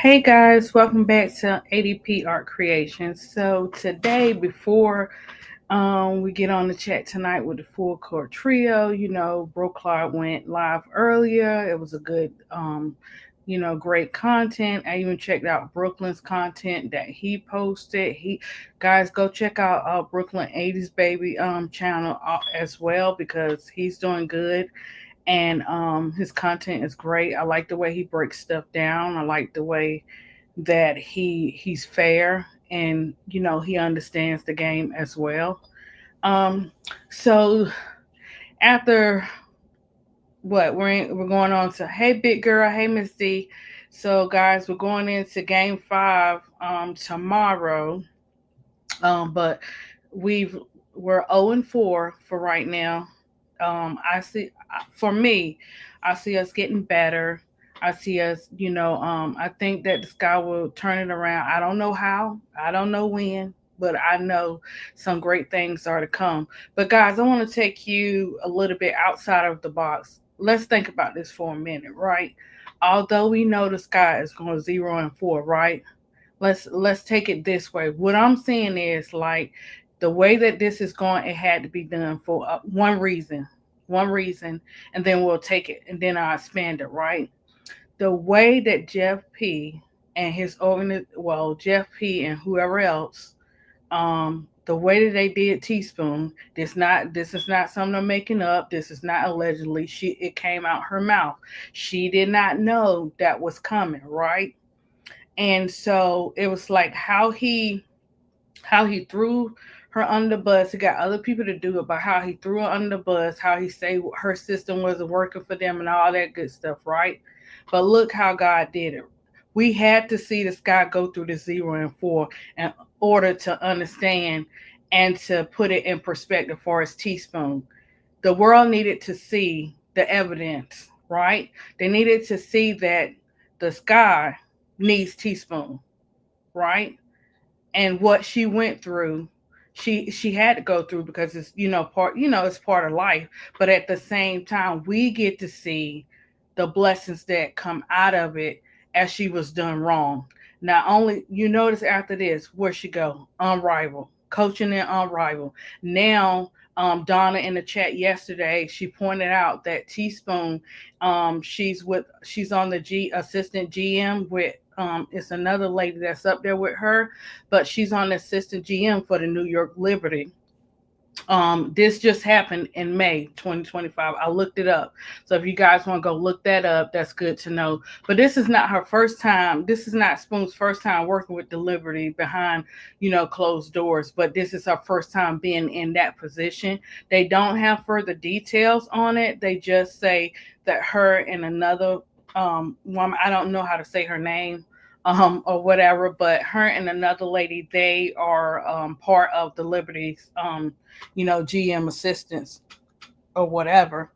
Hey guys, welcome back to ADP Art Creations. So today, before we get on the chat tonight with the full court trio, Bro Clyde went live earlier. It was a good, great content. I even checked out Brooklyn's content that he posted. Guys, go check out Brooklyn 80s Baby channel as well because he's doing good and his content is great. I like the way he breaks stuff down. I like the way that he's fair and he understands the game as well. Um, so after we're going on to hey big girl, hey Miss D. So guys, we're going into game 5 tomorrow. But we've we're 0-4 for right now. I see for me, I see us getting better. I see us, I think that the sky will turn it around. I don't know how, I don't know when, but I know some great things are to come. But guys, I want to take you a little bit outside of the box. Let's think about this for a minute, right? Although we know the sky is going 0-4, right? Let's take it this way. What I'm saying is like the way that this is going, it had to be done for one reason, and then we'll take it and then I'll expand it. Right, the way that Jeff P and his Jeff P and whoever else, the way that they did Teaspoon, this is not something I'm making up. This is not allegedly. It came out her mouth. She did not know that was coming, right? And so it was like how he threw her under the bus. He got other people to do it, but how he threw her under the bus, how he said her system wasn't working for them and all that good stuff, right? But look how God did it. We had to see this guy go through the 0-4 in order to understand and to put it in perspective for his teaspoon. The world needed to see the evidence, right? They needed to see that the sky needs teaspoon, right? And what she went through, she had to go through because it's it's part of life. But at the same time, we get to see the blessings that come out of it as she was done wrong. Not only you notice after this, where she go? Unrivaled. Coaching and unrivaled. Now Donna in the chat yesterday, she pointed out that Teaspoon, she's on the G assistant GM with it's another lady that's up there with her, but she's on the assistant GM for the New York Liberty. This just happened in May 2025. I looked it up. So if you guys want to go look that up, that's good to know. But this is not her first time. This is not Spoon's first time working with the Liberty behind, closed doors. But this is her first time being in that position. They don't have further details on it. They just say that her and another woman, I don't know how to say her name, or whatever, but her and another lady, they are part of the Liberty's, GM assistants or whatever.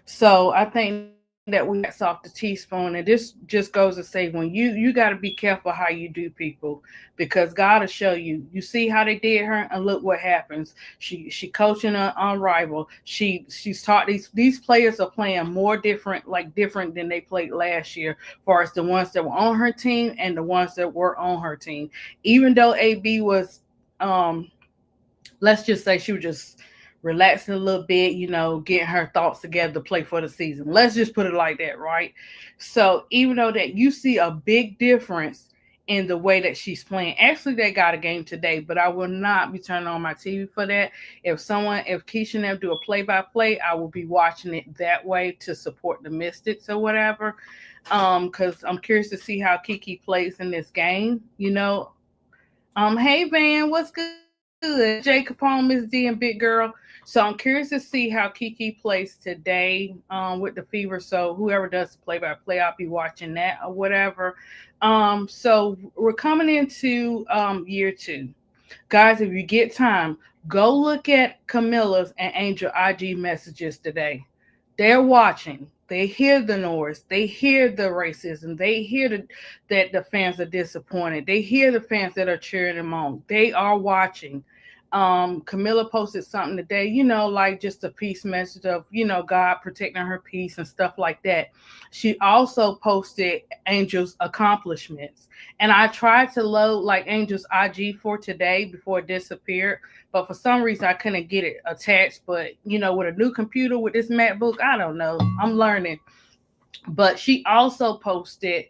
So I think that we hats off the teaspoon, and this just goes to say when you got to be careful how you do people because God will show you. You see how they did her, and look what happens. She coaching on rival. She's taught these players are playing more different than they played last year, as far as the ones that were on her team and the ones that were on her team. Even though AB was let's just say she was just relaxing a little bit, getting her thoughts together to play for the season. Let's just put it like that, right? So even though that you see a big difference in the way that she's playing. Actually, they got a game today, but I will not be turning on my TV for that. If Keisha and them do a play-by-play, I will be watching it that way to support the Mystics or whatever. Because I'm curious to see how Kiki plays in this game. Hey Van, what's good? Jay Capone, Miss D, and Big Girl. So I'm curious to see how Kiki plays today with the Fever. So whoever does the play by play, I'll be watching that or whatever. So we're coming into year 2. Guys, if you get time, go look at Camilla's and Angel IG messages today. They're watching. They hear the noise. They hear the racism. They hear that the fans are disappointed. They hear the fans that are cheering them on. They are watching. Kamilla posted something today, like just a peace message of, God protecting her peace and stuff like that. She also posted Angel's accomplishments. And I tried to load like Angel's IG for today before it disappeared, but for some reason I couldn't get it attached. But with a new computer with this MacBook, I don't know. I'm learning. But she also posted,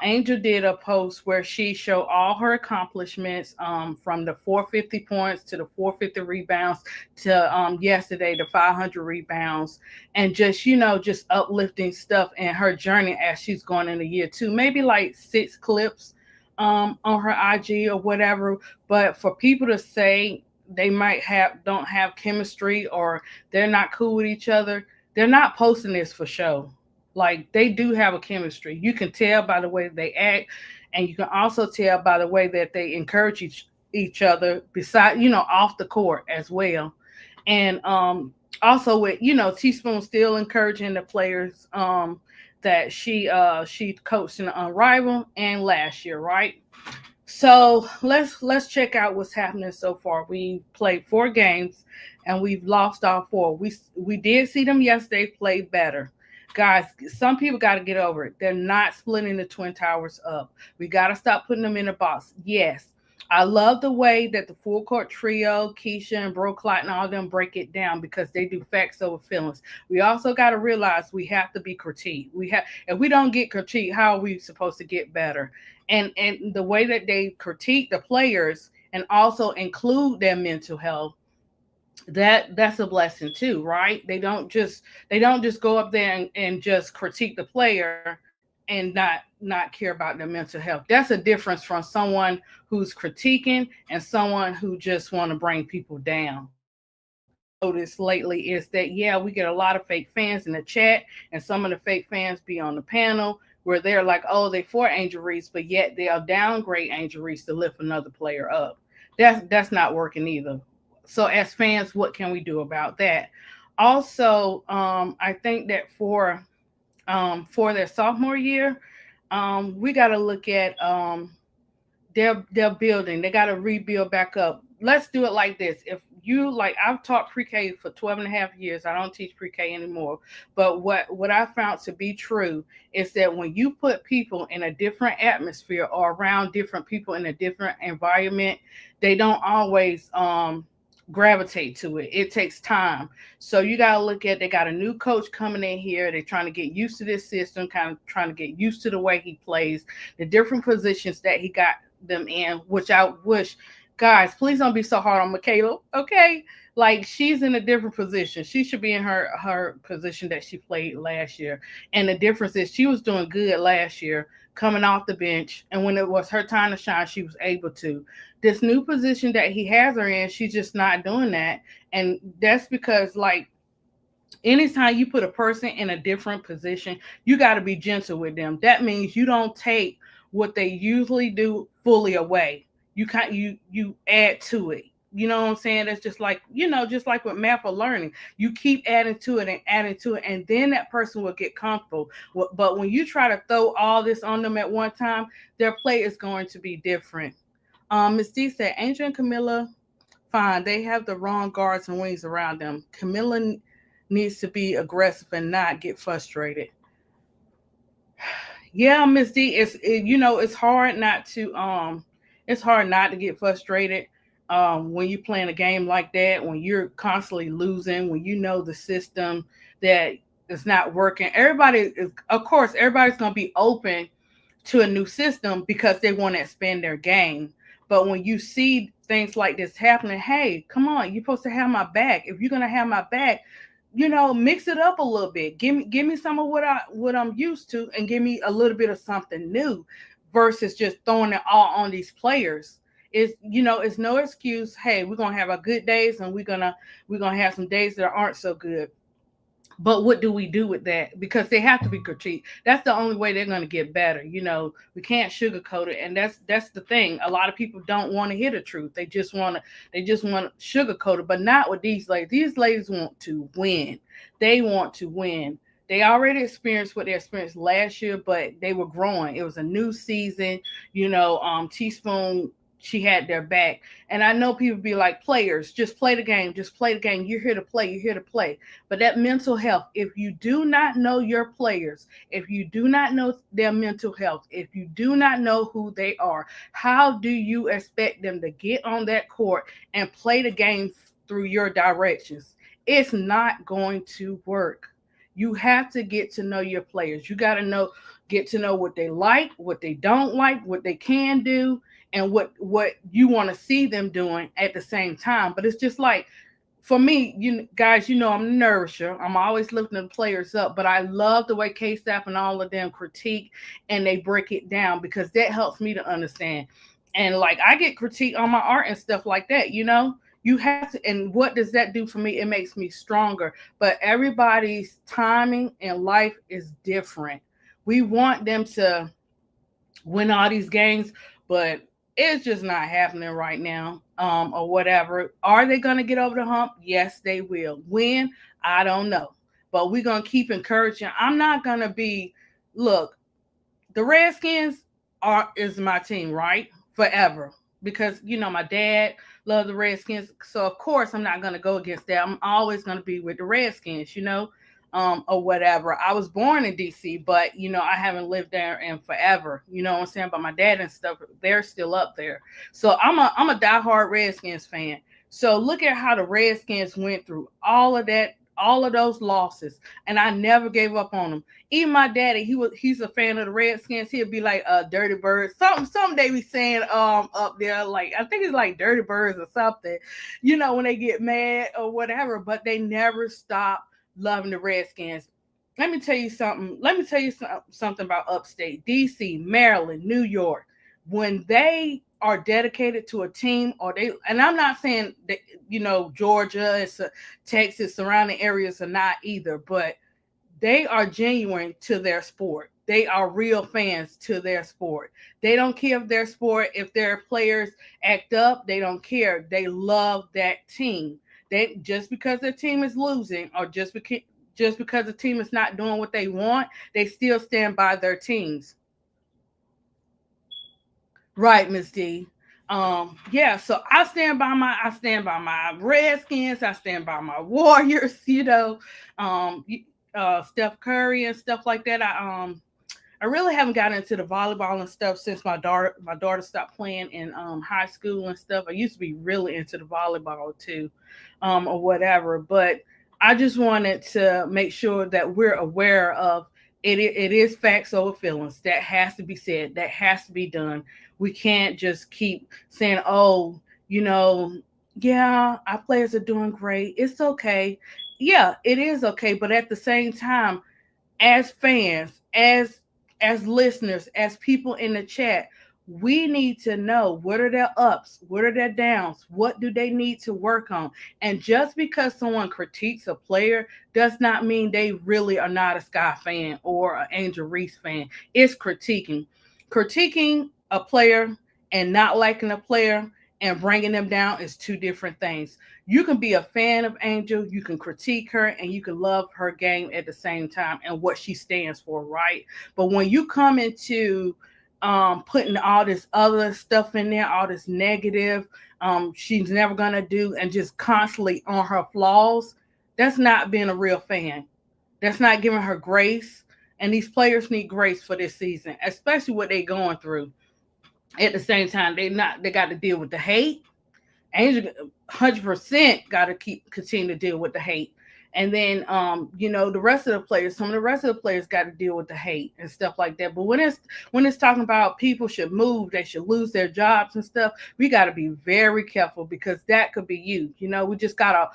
Angel did a post where she showed all her accomplishments, from the 450 points to the 450 rebounds to, yesterday the 500 rebounds, and just just uplifting stuff in her journey as she's going into year two. Maybe like 6 clips on her IG or whatever. But for people to say they might have don't have chemistry or they're not cool with each other, they're not posting this for show. Like they do have a chemistry. You can tell by the way they act, and you can also tell by the way that they encourage each other. Beside, off the court as well, and also with Teaspoon still encouraging the players that she coached in the Unrivaled and last year, right? So let's check out what's happening so far. We played 4 games and we've lost all 4. We did see them yesterday play better. Guys, some people got to get over it. They're not splitting the Twin Towers up. We got to stop putting them in a box. Yes, I love the way that the full court trio, Keisha and Bro Clot and all of them break it down because they do facts over feelings. We also got to realize we have to be critiqued. If we don't get critiqued, how are we supposed to get better? And the way that they critique the players and also include their mental health, that's a blessing too, right? They don't just go up there and just critique the player and not care about their mental health. That's a difference from someone who's critiquing and someone who just want to bring people down. Noticed lately is that, yeah, we get a lot of fake fans in the chat, and some of the fake fans be on the panel where they're like, oh, they for Angel Reese, but yet they'll downgrade Angel Reese to lift another player up. That's not working either. So as fans, what can we do about that? Also, I think that for their sophomore year, we got to look at, their building. They got to rebuild back up. Let's do it like this. If you like, I've taught pre-K for 12 and a half years. I don't teach pre-K anymore. But what I found to be true is that when you put people in a different atmosphere or around different people in a different environment, they don't always gravitate to it. It takes time. So you got to look at, they got a new coach coming in here. They're trying to get used to this system, kind of trying to get used to the way he plays, the different positions that he got them in, which I wish, guys, please don't be so hard on Michaela, okay? Like, she's in a different position. She should be in her position that she played last year. And the difference is she was doing good last year, coming off the bench. And when it was her time to shine, she was able to. This new position that he has her in, she's just not doing that. And that's because, like, anytime you put a person in a different position, you got to be gentle with them. That means you don't take what they usually do fully away. You add to it. You know what I'm saying? It's just like, just like with math or learning. You keep adding to it and adding to it, and then that person will get comfortable. But when you try to throw all this on them at one time, their play is going to be different. Ms. D said, Angel and Kamilla, fine. They have the wrong guards and wings around them. Kamilla needs to be aggressive and not get frustrated. Yeah, Miss D, it's hard not to get frustrated when you're playing a game like that, when you're constantly losing, when you know the system that is not working. Of course, everybody's gonna be open to a new system because they want to expand their game. But when you see things like this happening, hey, come on, you're supposed to have my back. If you're gonna have my back, mix it up a little bit. Give me some of what I'm used to, and give me a little bit of something new, versus just throwing it all on these players. It's no excuse. Hey, we're gonna have our good days, and we're gonna have some days that aren't so good. But what do we do with that? Because they have to be critiqued. That's the only way they're going to get better. We can't sugarcoat it, and that's the thing. A lot of people don't want to hear the truth. They just want to sugarcoat it, but not with these ladies. These ladies want to win. They want to win. They already experienced what they experienced last year, but they were growing. It was a new season. Teaspoon she had their back. And I know people be like, players, just play the game, just play the game. You're here to play, you're here to play. But that mental health, if you do not know your players, if you do not know their mental health, if you do not know who they are, how do you expect them to get on that court and play the game through your directions? It's not going to work. You have to get to know your players. You got to know, get to know what they like, what they don't like, what they can do, and what you want to see them doing at the same time. But it's just like, for me, you guys, I'm a nourisher. I'm always lifting the players up, but I love the way K-Staff and all of them critique and they break it down, because that helps me to understand. And like, I get critique on my art and stuff like that. You have to, and what does that do for me? It makes me stronger. But everybody's timing in life is different. We want them to win all these games, but it's just not happening right now, or whatever. Are they going to get over the hump? Yes, they will. When? I don't know. But we're going to keep encouraging. I'm not going to be, look, the Redskins is my team, right? Forever. Because, my dad loved the Redskins. So, of course, I'm not going to go against that. I'm always going to be with the Redskins. Or whatever. I was born in DC, but I haven't lived there in forever. You know what I'm saying? But my dad and stuff, they're still up there. So I'm a diehard Redskins fan. So look at how the Redskins went through all of that, all of those losses, and I never gave up on them. Even my daddy, he's a fan of the Redskins. He'll be like Dirty Birds. Some they be saying up there, like I think it's like Dirty Birds or something, when they get mad or whatever, but they never stop loving the Redskins. Let me tell you something. Something about upstate DC, Maryland, New York. When they are dedicated to a team, and I'm not saying that Georgia, Texas, surrounding areas are not either, but they are genuine to their sport. They are real fans to their sport. They don't care if their sport, if their players act up, they don't care. They love that team. They, just because their team is losing, or just because the team is not doing what they want, they still stand by their teams. Right, Miss D. Yeah, so I stand by my Redskins, I stand by my Warriors, um, Steph Curry and stuff like that. I really haven't gotten into the volleyball and stuff since my daughter stopped playing in high school and stuff. I used to be really into the volleyball too, or whatever. But I just wanted to make sure that we're aware of it. It is facts over feelings. That has to be said. That has to be done. We can't just keep saying, "Oh, yeah, our players are doing great. It's okay." Yeah, it is okay. But at the same time, as fans, as listeners, as people in the chat, we need to know, what are their ups, what are their downs, what do they need to work on. And just because someone critiques a player does not mean they really are not a Sky fan or an Angel Reese fan. It's critiquing a player and not liking a player and bringing them down is two different things. You can be a fan of Angel, you can critique her, and you can love her game at the same time and what she stands for, right? But when you come into putting all this other stuff in there, all this negative, she's never gonna do, and just constantly on her flaws, that's not being a real fan. That's not giving her grace. And these players need grace for this season, especially what they're going through. At the same time, they got to deal with the hate. Angel 100% got to continue to deal with the hate. And then the rest of the players, some of the rest of the players got to deal with the hate and stuff like that. But when it's talking about people should move, they should lose their jobs and stuff, we got to be very careful, because that could be you. We just gotta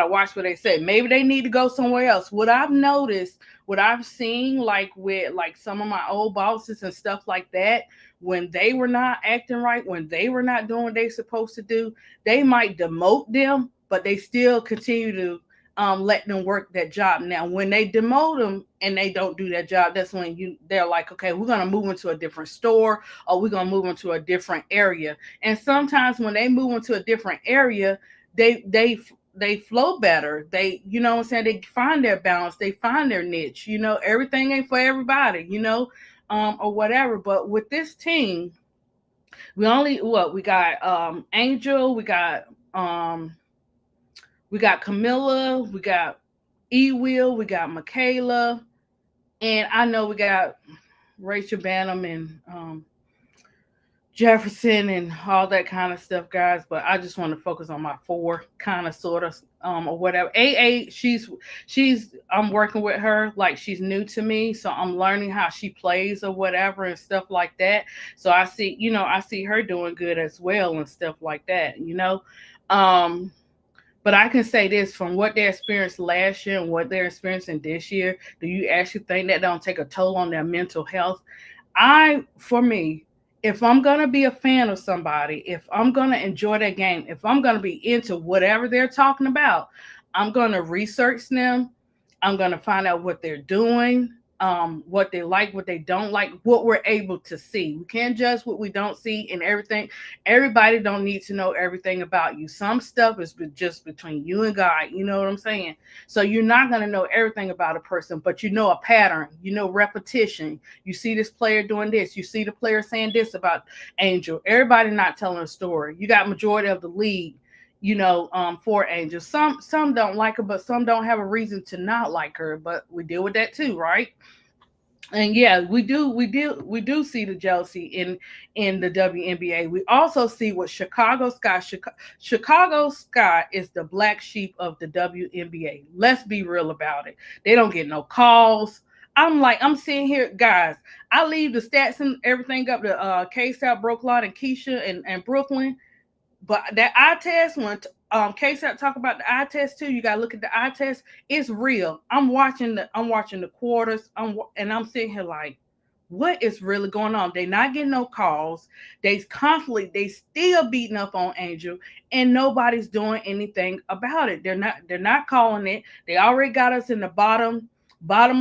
watch what they say. Maybe they need to go somewhere else. What I've noticed, what I've seen, like with like some of my old bosses and stuff like that, when they were not acting right, when they were not doing what they're supposed to do, they might demote them, but they still continue to let them work that job. Now, when they demote them and they don't do that job, that's when they're like, okay, we're gonna move into a different store, or we're gonna move into a different area. And sometimes when they move into a different area, they flow better. They, what I'm saying, they find their balance, they find their niche. Everything ain't for everybody, or whatever. But with this team, We got Angel, we got Kamilla, we got E Will, we got Michaela, and I know we got Rachel Banham and Jefferson and all that kind of stuff, guys. But I just want to focus on my four, kind of, sort of, or whatever. AA, she's I'm working with her like she's new to me, so I'm learning how she plays or whatever and stuff like that. So I see her doing good as well and stuff like that. Um, but I can say this from what they experienced last year and what they're experiencing this year. Do you actually think that don't take a toll on their mental health? For me, if I'm gonna be a fan of somebody, if I'm gonna enjoy that game, if I'm gonna be into whatever they're talking about, I'm gonna research them. I'm gonna find out what they're doing, what they like, what they don't like, what we're able to see. We can't judge what we don't see and everything. Everybody don't need to know everything about you. Some stuff is just between you and God. You know what I'm saying? So you're not gonna know everything about a person, but you know a pattern. You know repetition. You see this player doing this. You see the player saying this about Angel. Everybody not telling a story. You got majority of the league, for Angel. Some don't like her, but some don't have a reason to not like her. But we deal with that too, right? And yeah, we do see the jealousy in the WNBA. We also see what Chicago Sky is the black sheep of the WNBA. Let's be real about it. They don't get no calls. I'm sitting here, guys. I leave the stats and everything up to K-Stout, Brooklyn, and Keisha and Brooklyn. But that eye test, when KSAP talk about the eye test too, you gotta look at the eye test. It's real. I'm watching the quarters. And I'm sitting here like, what is really going on? They not getting no calls. They still beating up on Angel, and nobody's doing anything about it. They're not calling it. They already got us in the bottom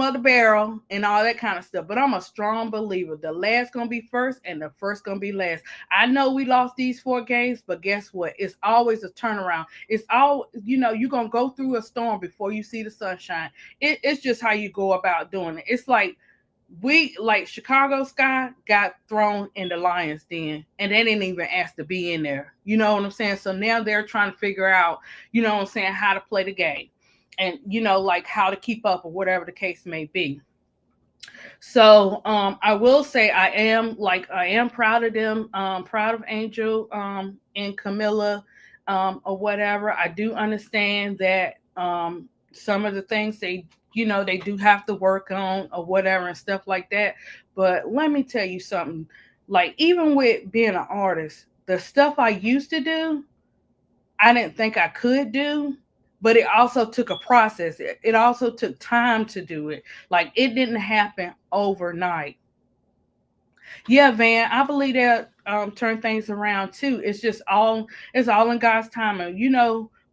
of the barrel and all that kind of stuff. But I'm a strong believer. The last gonna be first and the first gonna be last. I know we lost these 4 games, but guess what? It's always a turnaround. It's all, you're gonna go through a storm before you see the sunshine. It's just how you go about doing it. It's like Chicago Sky got thrown in the Lions Den and they didn't even ask to be in there. You know what I'm saying? So now they're trying to figure out, what I'm saying, how to play the game and like how to keep up or whatever the case may be. So I will say I am proud of them, proud of Angel and Kamilla, or whatever. I do understand that some of the things they do have to work on or whatever and stuff like that. But let me tell you something. Like, even with being an artist, the stuff I used to do, I didn't think I could do, but it also took a process. It also took time to do it. Like, it didn't happen overnight. Yeah, Van, I believe that turn things around too. It's all in God's timing.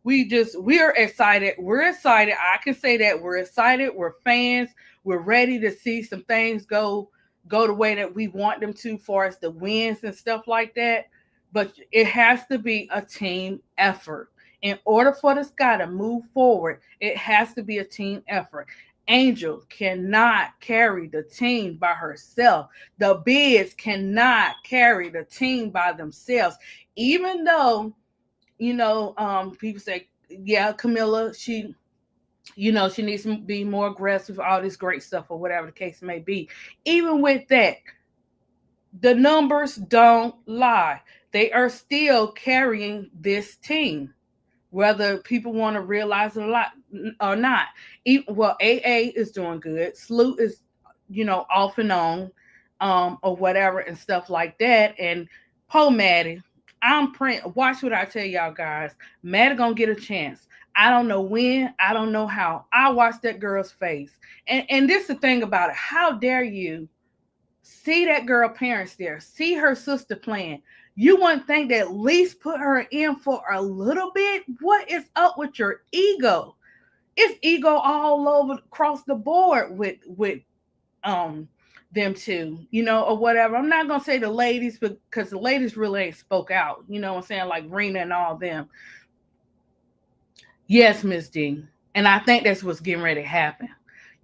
We're excited. We're excited. I can say that we're excited. We're fans. We're ready to see some things go the way that we want them to, for as the wins and stuff like that. But it has to be a team effort. In order for this guy to move forward, it has to be a team effort. Angel cannot carry the team by herself. The Bids cannot carry the team by themselves. Even though, people say, yeah, Kamilla, she needs to be more aggressive, all this great stuff, or whatever the case may be. Even with that, the numbers don't lie. They are still carrying this team, whether people want to realize it a lot or not. Well, AA is doing good. Sloot is, off and on, or whatever and stuff like that. And Maddie, I'm praying. Watch what I tell y'all, guys. Maddie gonna get a chance. I don't know when. I don't know how. I watched that girl's face. And this is the thing about it. How dare you see that girl parents there, see her sister playing. You wouldn't think that at least put her in for a little bit? What is up with your ego? It's ego all over across the board with them two, or whatever. I'm not gonna say the ladies, because the ladies really ain't spoke out, what I'm saying, like Rena and all them. Yes, Miss D. And I think that's what's getting ready to happen.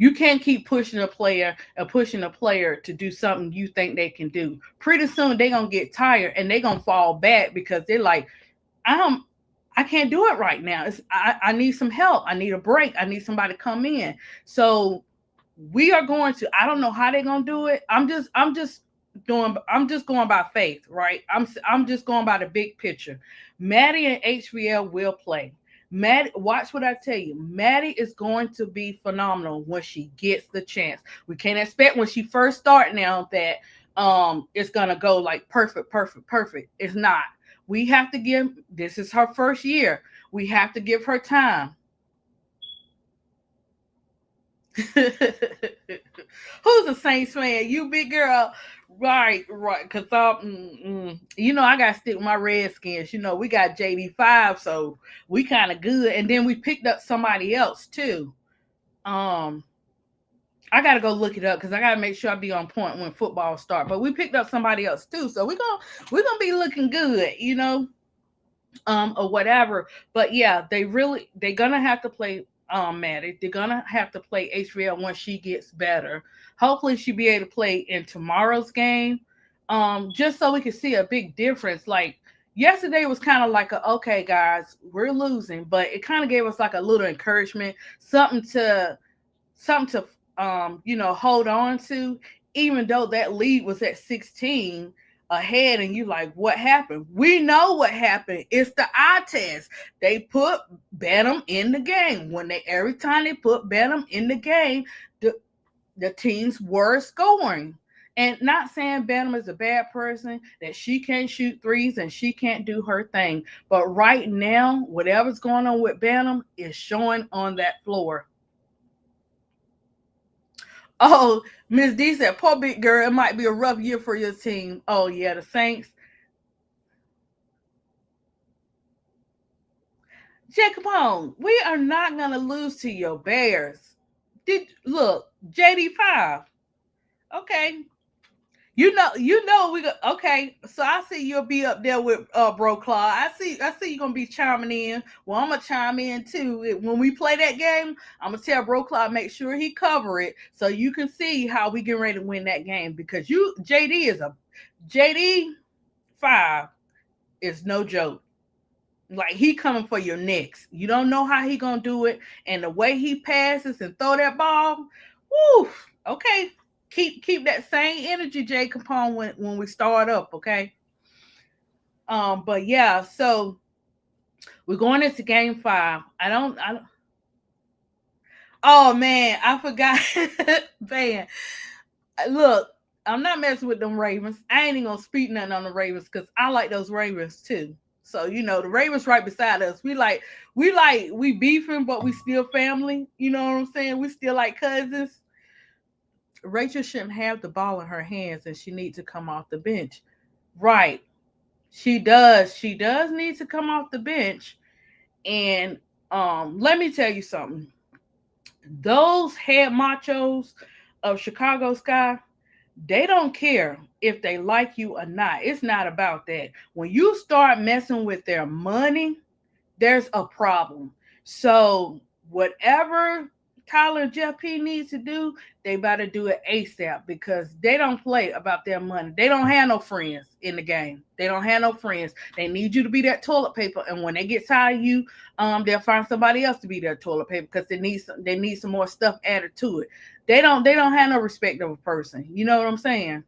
You can't keep pushing a player and pushing a player to do something you think they can do. Pretty soon they're gonna get tired and they're gonna fall back because they're like, I'm I can't do it right now. I need some help. I need a break. I need somebody to come in. So we are going to, I don't know how they're gonna do it. I'm just going by faith, right? I'm just going by the big picture. Maddie and HVL will play. Maddie, watch what I tell you. Maddie is going to be phenomenal when she gets the chance. We can't expect when she first start now that it's gonna go like perfect, perfect, perfect. It's not. We have to give, this is her first year. We have to give her time. Who's a Saints fan? You big girl. Right, right. Cause I gotta stick with my Redskins. We got JD5, so we kind of good. And then we picked up somebody else too. Um, I gotta go look it up because I gotta make sure I be on point when football start. But we picked up somebody else too, so we're gonna be looking good, or whatever. But yeah, they're gonna have to play Maddie. They're gonna have to play HVL once she gets better. Hopefully she'll be able to play in tomorrow's game. Just so we can see a big difference. Like yesterday was kind of like okay guys, we're losing, but it kind of gave us like a little encouragement, something to hold on to, even though that lead was at 16 ahead and you like, what happened? We know what happened. It's the eye test. They put Benham in the game. Every time they put Benham in the game, the teams were scoring. And not saying Benham is a bad person, that she can't shoot threes and she can't do her thing. But right now, whatever's going on with Benham is showing on that floor. Oh, Miss D said, poor big girl, it might be a rough year for your team. Oh, yeah, the Saints. Jacob Home, we are not going to lose to your Bears. Look, JD5. Okay. We go okay. So I see you'll be up there with Bro Claw. I see you're gonna be chiming in. Well, I'm gonna chime in too. When we play that game, I'm gonna tell Bro Claw make sure he cover it so you can see how we get ready to win that game because JD5 is no joke. Like he coming for your necks. You don't know how he gonna do it, and the way he passes and throw that ball, woo. Okay, keep that same energy, Jay Capone, when we start up. Okay. But yeah, so we're going into game 5. I don't. Oh man, I forgot. Man, look, I'm not messing with them Ravens. I ain't even gonna speak nothing on the Ravens because I like those Ravens too. So the Ravens right beside us. We beefing, but we still family. You know what I'm saying? We still like cousins. Rachel shouldn't have the ball in her hands, and she needs to come off the bench. Right? She does. She does need to come off the bench. And let me tell you something. Those head machos of Chicago Sky, they don't care if they like you or not. It's not about that. When you start messing with their money, there's a problem. So whatever Tyler and Jeff P needs to do, they better do it ASAP because they don't play about their money. They don't have no friends in the game. They don't have no friends. They need you to be that toilet paper, and when they get tired of you, they'll find somebody else to be their toilet paper because they need some more stuff added to it. They don't have no respect of a person. You know what I'm saying?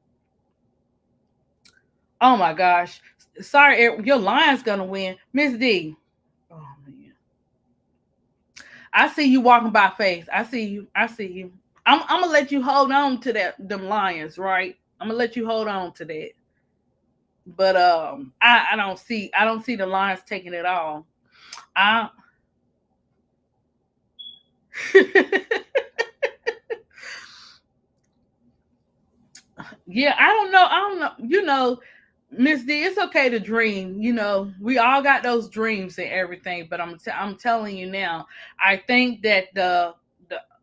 Oh my gosh. Sorry, your Lions gonna win. Miss D. Oh man. I see you walking by faith. I see you. I see you. I'm gonna let you hold on to them Lions, right? I'm gonna let you hold on to that. But I don't see the Lions taking it all. I Yeah, I don't know. I don't know. Miss D, it's okay to dream. We all got those dreams and everything. But I'm telling you now, I think that the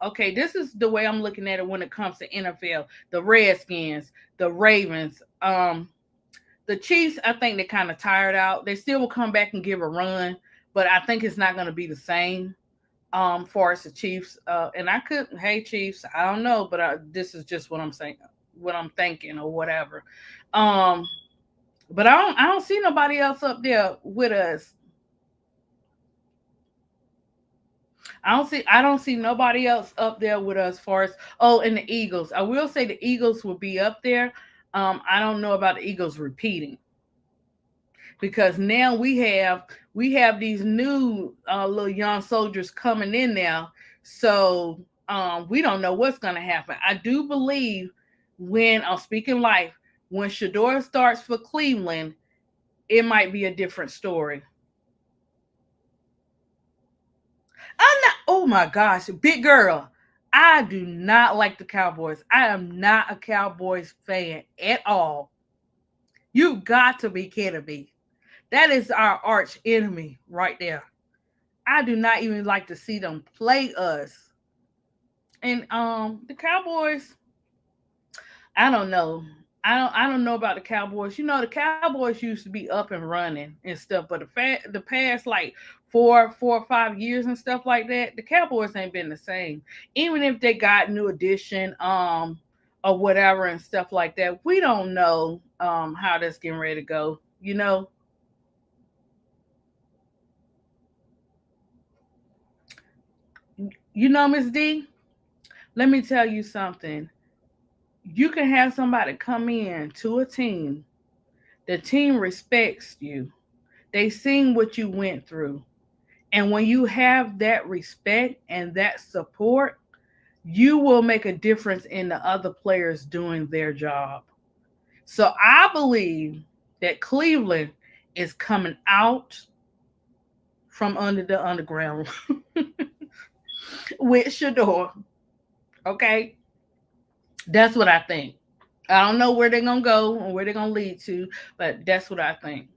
okay, this is the way I'm looking at it when it comes to NFL. The Redskins, the Ravens, the Chiefs. I think they're kind of tired out. They still will come back and give a run, but I think it's not going to be the same. For us the Chiefs. And I could, hey Chiefs, I don't know, but this is just what I'm saying, what I'm thinking or whatever. Um, but I don't see nobody else up there with us. I don't see nobody else up there with us far as, oh, and the Eagles. I will say the Eagles will be up there. I don't know about the Eagles repeating because now we have these new little young soldiers coming in now, so we don't know what's going to happen. I do believe when I'm speaking life, when Shador starts for Cleveland, it might be a different story. I'm not. Oh my gosh, big girl. I do not like the Cowboys. I am not a Cowboys fan at all. You got to be kidding me. That is our arch enemy right there. I do not even like to see them play us. And the Cowboys, I don't know. I don't know about the Cowboys. You know, the Cowboys used to be up and running and stuff, but the past like 4 or 5 years and stuff like that, the Cowboys ain't been the same. Even if they got new addition, or whatever and stuff like that, we don't know how that's getting ready to go. Miss D, let me tell you something. You can have somebody come in to a team. The team respects you. They seen what you went through. And when you have that respect and that support, you will make a difference in the other players doing their job. So I believe that Cleveland is coming out from under the underground with Shador. Okay? That's what I think. I don't know where they're gonna go or where they're gonna lead to, but that's what I think.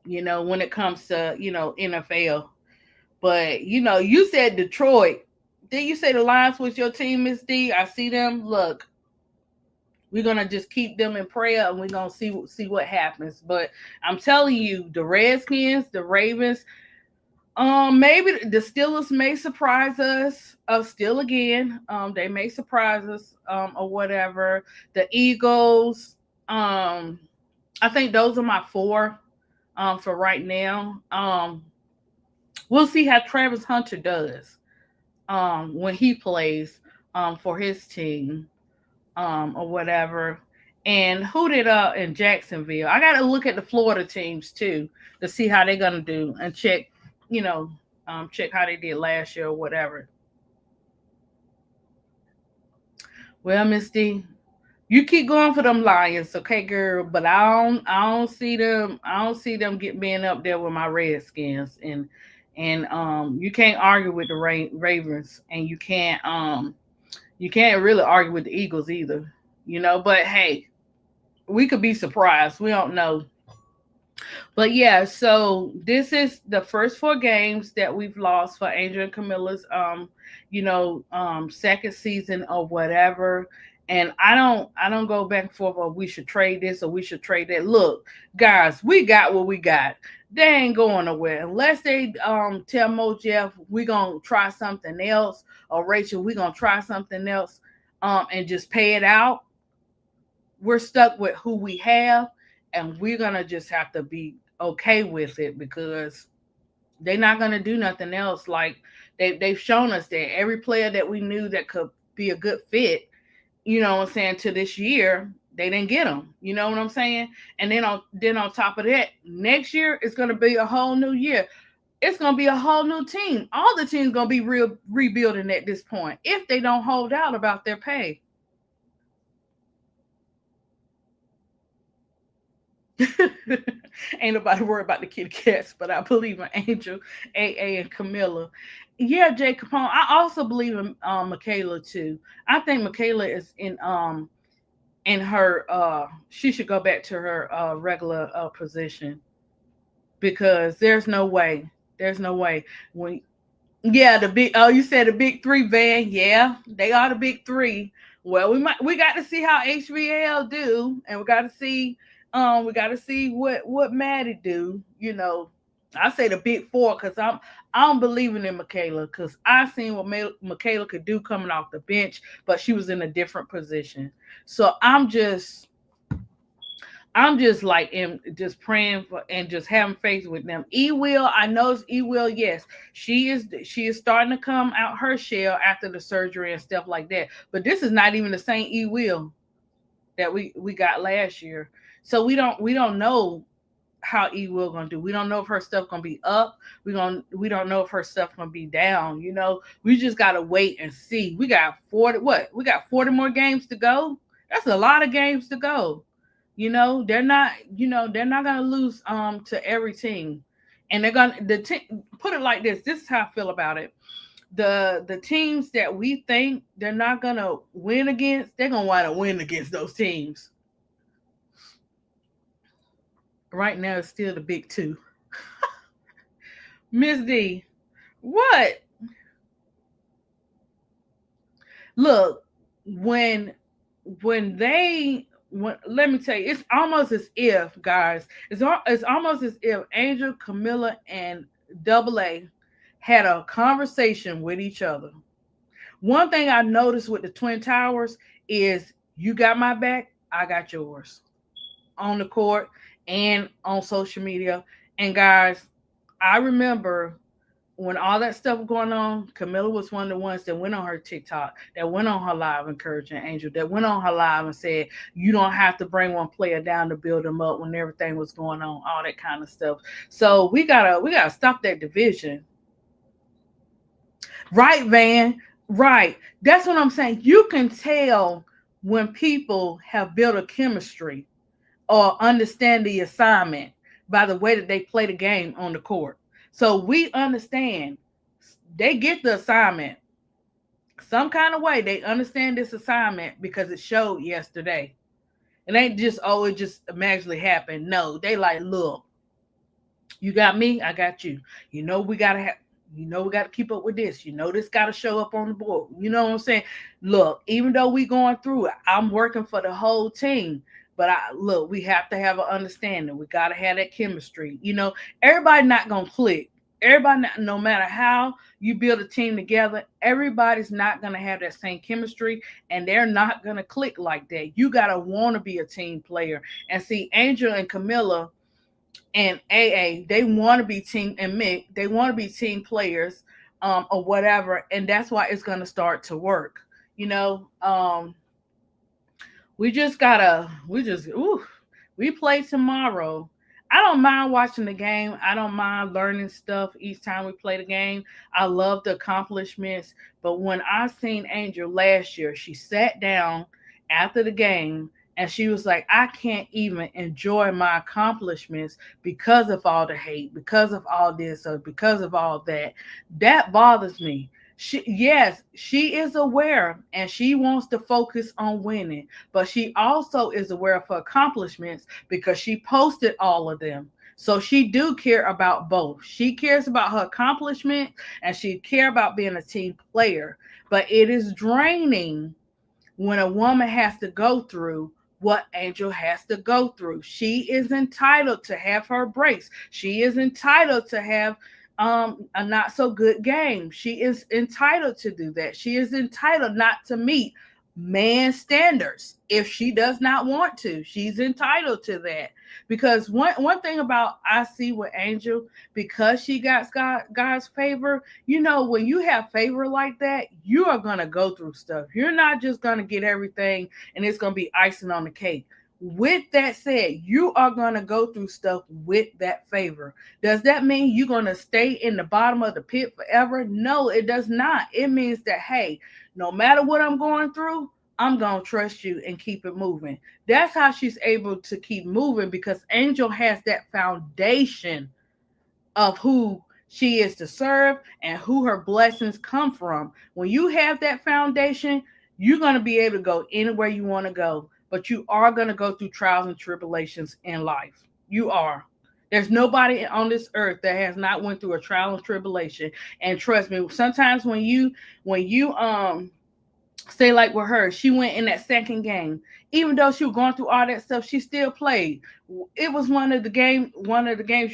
When it comes to NFL. But you said Detroit. Did you say the Lions was your team, Miss D? I see them. Look, we're gonna just keep them in prayer, and we're gonna see what happens. But I'm telling you, the Redskins, the Ravens, maybe the Steelers may surprise us. Still again, they may surprise us, or whatever. The Eagles, I think those are my four, for right now. We'll see how Travis Hunter does, when he plays, for his team, or whatever. And who did in Jacksonville? I got to look at the Florida teams too to see how they're gonna do and you know, check how they did last year or whatever. Well, Miss D, you keep going for them Lions, okay, girl. But I don't see them. I don't see them being up there with my Redskins, and you can't argue with the Ravens, and you can't really argue with the Eagles either. But hey, we could be surprised. We don't know. But yeah, so this is the first four games that we've lost for Angel and Camilla's second season or whatever. And I don't go back and forth, or we should trade this or we should trade that. Look, guys, we got what we got. They ain't going nowhere unless they tell Mo Jeff we gonna try something else, or Rachel we gonna try something else, and just pay it out. We're stuck with who we have, and we're gonna just have to be okay with it because they're not gonna do nothing else. Like they've shown us that every player that we knew that could be a good fit, what I'm saying, to this year, they didn't get them. You know what I'm saying? And then on top of that, next year it's gonna be a whole new year. It's gonna be a whole new team. All the teams gonna be rebuilding at this point if they don't hold out about their pay. Ain't nobody worried about the kitty cats, but I believe in Angel, AA, and Kamilla. Yeah, Jay Capone. I also believe in Michaela too. I think Michaela is in her she should go back to her regular position because there's no way. There's no way. When Yeah, the big, oh, you said the big three van. Yeah, they are the big three. Well, we got to see how HBL do, and we got to see what Maddie do. I say the big four because I'm believing in Michaela because I seen what Michaela could do coming off the bench, but she was in a different position. So I'm just like just praying for and just having faith with them. E will, I know it's E will, yes. She is starting to come out her shell after the surgery and stuff like that. But this is not even the same E will that we got last year. So we don't know how E will gonna do. We don't know if her stuff gonna be up. We don't know if her stuff gonna be down. We just gotta wait and see. We got 40 what? We got 40 more games to go. That's a lot of games to go. They're not gonna lose to every team. And they're gonna put it like this. This is how I feel about it. The teams that we think they're not gonna win against, they're gonna want to win against those teams. Right now it's still the big two. Miss D, what? Look, when when they when let me tell you, it's almost as if, guys, it's almost as if Angel, Kamilla, and Double A had a conversation with each other. One thing I noticed with the Twin Towers is you got my back, I got yours on the court and on social media. And guys, I remember when all that stuff was going on, Kamilla was one of the ones that went on her TikTok, that went on her live encouraging Angel, that went on her live and said, you don't have to bring one player down to build them up when everything was going on, all that kind of stuff. So we gotta stop that division. Right, Van. Right. That's what I'm saying. You can tell when people have built a chemistry or understand the assignment by the way that they play the game on the court. So we understand they get the assignment some kind of way. They understand this assignment because it showed yesterday. It ain't just, oh, it just magically happened. No, they like, look, you got me, I got you. We gotta have. We got to keep up with this. This got to show up on the board. You know what I'm saying? Look, even though we going through it, I'm working for the whole team. But we have to have an understanding. We got to have that chemistry. Everybody not gonna click. Everybody, not, no matter how you build a team together, everybody's not gonna have that same chemistry, and they're not gonna click like that. You gotta want to be a team player. And see, Angel and Kamilla and AA, they want to be team, and Mick, they want to be team players, or whatever, and that's why it's gonna start to work. You know, we play tomorrow. I don't mind watching the game. I don't mind learning stuff each time we play the game. I love the accomplishments. But when I seen Angel last year, she sat down after the game and she was like, I can't even enjoy my accomplishments because of all the hate, because of all this, or because of all that. That bothers me. Yes, she is aware and she wants to focus on winning, but she also is aware of her accomplishments because she posted all of them. So she do care about both. She cares about her accomplishment and she care about being a team player. But it is draining when a woman has to go through what Angel has to go through. She is entitled to have her breaks. She is entitled to have a not so good game. She is entitled to do that. She is entitled not to meet man standards if she does not want to. She's entitled to that. Because one thing about I see with Angel, because she got God's favor, when you have favor like that, you are gonna go through stuff. You're not just gonna get everything and it's gonna be icing on the cake. With that said, you are going to go through stuff with that favor. Does that mean you're going to stay in the bottom of the pit forever? No, it does not. It means that, hey, no matter what I'm going through, I'm going to trust you and keep it moving. That's how she's able to keep moving, because Angel has that foundation of who she is to serve and who her blessings come from. When you have that foundation, you're going to be able to go anywhere you want to go. But you are going to go through trials and tribulations in life. You are. There's nobody on this earth that has not went through a trial and tribulation. And trust me, sometimes when you say like with her, she went in that second game. Even though she was going through all that stuff, she still played. It was one of the games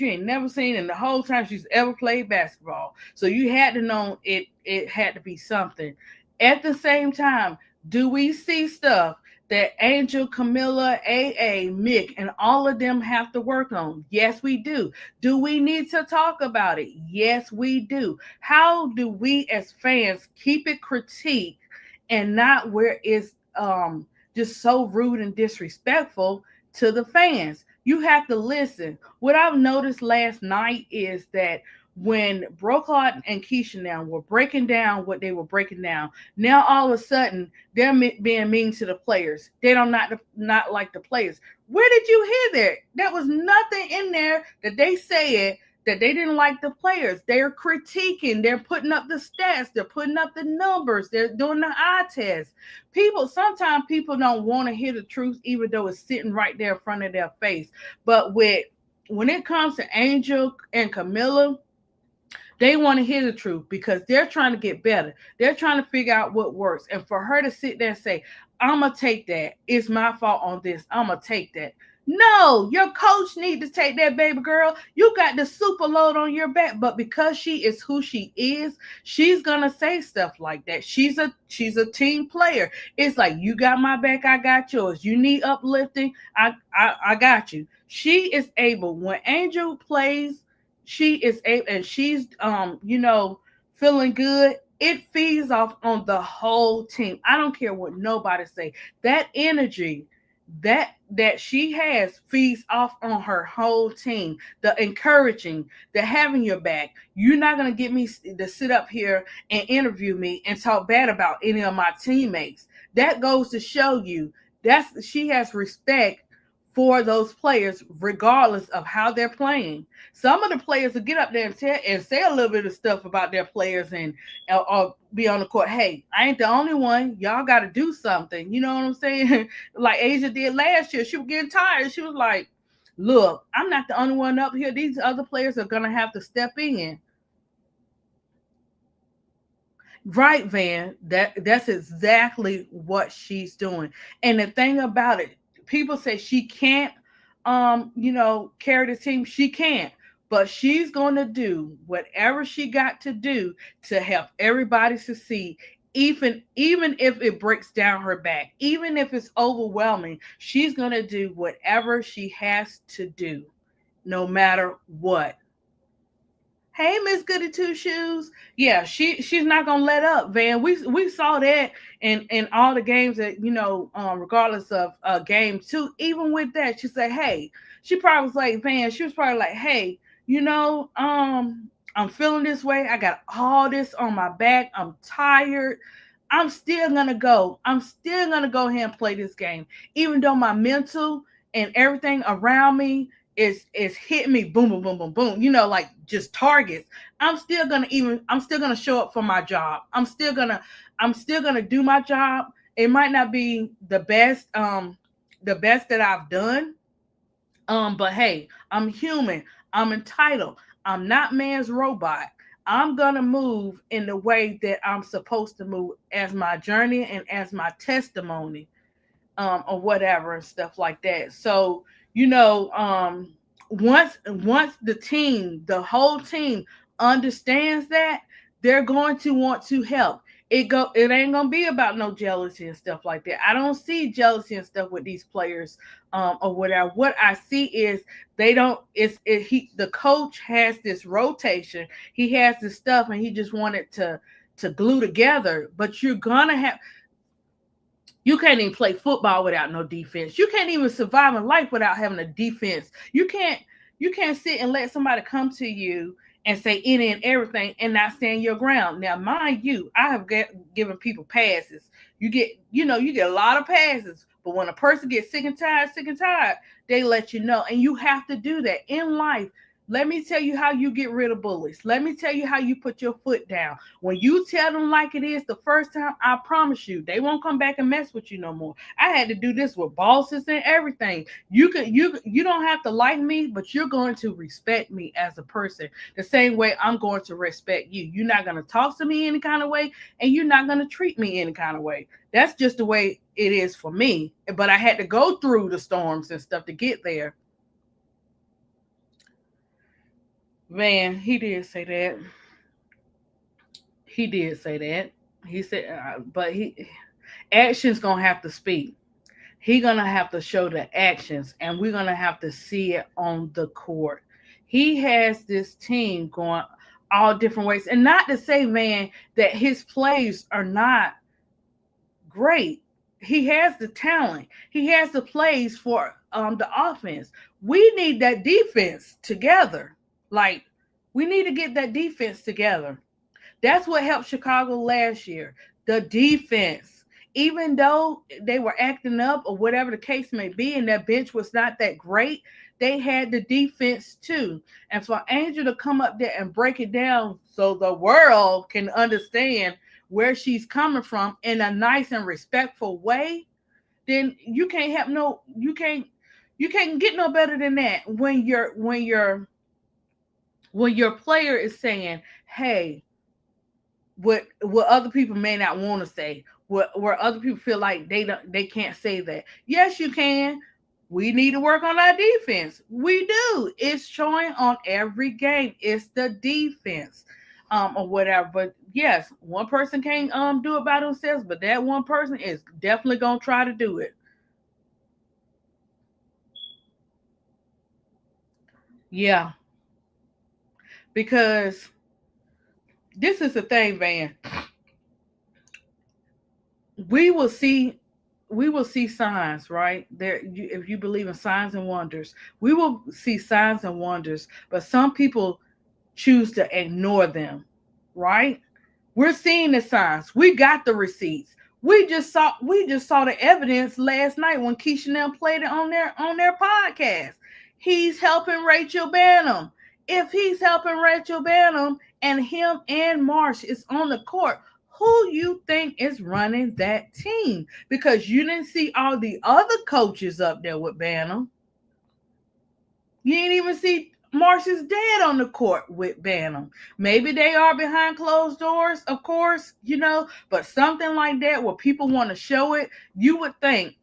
you ain't never seen in the whole time she's ever played basketball. So you had to know it had to be something. At the same time, do we see stuff that Angel, Kamilla, AA, Mick, and all of them have to work on? Yes, we do. Do we need to talk about it? Yes, we do. How do we as fans keep it critique and not where it's just so rude and disrespectful to the fans? You have to listen. What I've noticed last night is that when Brooklyn and Keisha now were breaking down what they were breaking down, now all of a sudden they're being mean to the players. They don't not like the players. Where did you hear that? There was nothing in there that they said that they didn't like the players. They're critiquing, they're putting up the stats, they're putting up the numbers, they're doing the eye test. Sometimes people don't want to hear the truth, even though it's sitting right there in front of their face. But when it comes to Angel and Kamilla, they want to hear the truth because they're trying to get better. They're trying to figure out what works. And for her to sit there and say, I'm going to take that. It's my fault on this. I'm going to take that. No, your coach need to take that, baby girl. You got the super load on your back, but because she is who she is, she's gonna say stuff like that. She's a team player. It's like, you got my back, I got yours. You need uplifting, I got you. She is able, when Angel plays, she is able, and she's feeling good. It feeds off on the whole team. I don't care what nobody say. That energy that she has feeds off on her whole team. The encouraging, the having your back. You're not going to get me to sit up here and interview me and talk bad about any of my teammates. That goes to show you she has respect for those players regardless of how they're playing. Some of the players will get up there and say a little bit of stuff about their players and or be on the court. Hey, I ain't the only one. Y'all got to do something. You know what I'm saying? Like Asia did last year. She was getting tired. She was like, look, I'm not the only one up here. These other players are going to have to step in. Right, Van. That's exactly what she's doing. And the thing about it, people say she can't carry the team. She can't. But she's going to do whatever she got to do to help everybody succeed. Even if it breaks down her back, even if it's overwhelming, she's going to do whatever she has to do, no matter what. Hey, Miss Goody Two Shoes. Yeah, she's not gonna let up, Van. We saw that in all the games that regardless of game two. Even with that, she said, "Hey," she probably was like, Van. She was probably like, "Hey, I'm feeling this way. I got all this on my back. I'm tired. I'm still gonna go. I'm still gonna go ahead and play this game, even though my mental and everything around me is hitting me boom boom boom boom boom, like just targets. I'm still gonna show up for my job. I'm still gonna do my job. It might not be the best that I've done, but hey, I'm human. I'm entitled. I'm not man's robot. I'm gonna move in the way that I'm supposed to move as my journey and as my testimony, or whatever and stuff like that. So once the whole team understands that, they're going to want to help. It ain't gonna be about no jealousy and stuff like that. I don't see jealousy and stuff with these players, or whatever. What I see is they don't. The coach has this rotation. He has this stuff, and he just wanted to glue together. But you can't even play football without no defense. You can't even survive in life without having a defense. You can't sit and let somebody come to you and say any and everything and not stand your ground. Now, mind you, I have given people passes. You get a lot of passes, but when a person gets sick and tired, they let you know. And you have to do that in life. Let me tell you how you get rid of bullies. Let me tell you how you put your foot down. When you tell them like it is the first time, I promise you, they won't come back and mess with you no more. I had to do this with bosses and everything. You don't have to like me, but you're going to respect me as a person. The same way I'm going to respect you. You're not going to talk to me any kind of way, and you're not going to treat me any kind of way. That's just the way it is for me. But I had to go through the storms and stuff to get there. Man, he did say that. He did say that. He said, but actions gonna have to speak. He gonna have to show the actions, and we're gonna have to see it on the court. He has this team going all different ways, and not to say, man, that his plays are not great. He has the talent. He has the plays for the offense. We need that defense together. Like, we need to get that defense together. That's what helped Chicago last year. The defense. Even though they were acting up or whatever the case may be, and their bench was not that great, they had the defense too. And for Angel to come up there and break it down so the world can understand where she's coming from in a nice and respectful way, then you can't get no better than that when your player is saying, hey, what other people may not want to say, where other people feel like they can't say that. Yes, you can. We need to work on our defense. We do. It's showing on every game. It's the defense, or whatever. But yes, one person can't do it by themselves, but that one person is definitely gonna try to do it. Yeah, because this is the thing, Van. We will see signs, right there. If you believe in signs and wonders, we will see signs and wonders, but some people choose to ignore them, right? We're seeing the signs. We got the receipts. We just saw the evidence last night when Keisha and them played it on their podcast. He's helping Rachel Bannum. If he's helping Rachel Bannum and him and Marsh is on the court, who you think is running that team? Because you didn't see all the other coaches up there with Bannum. You didn't even see Marsh's dad on the court with Bannum. Maybe they are behind closed doors, of course, but something like that where people want to show it, you would think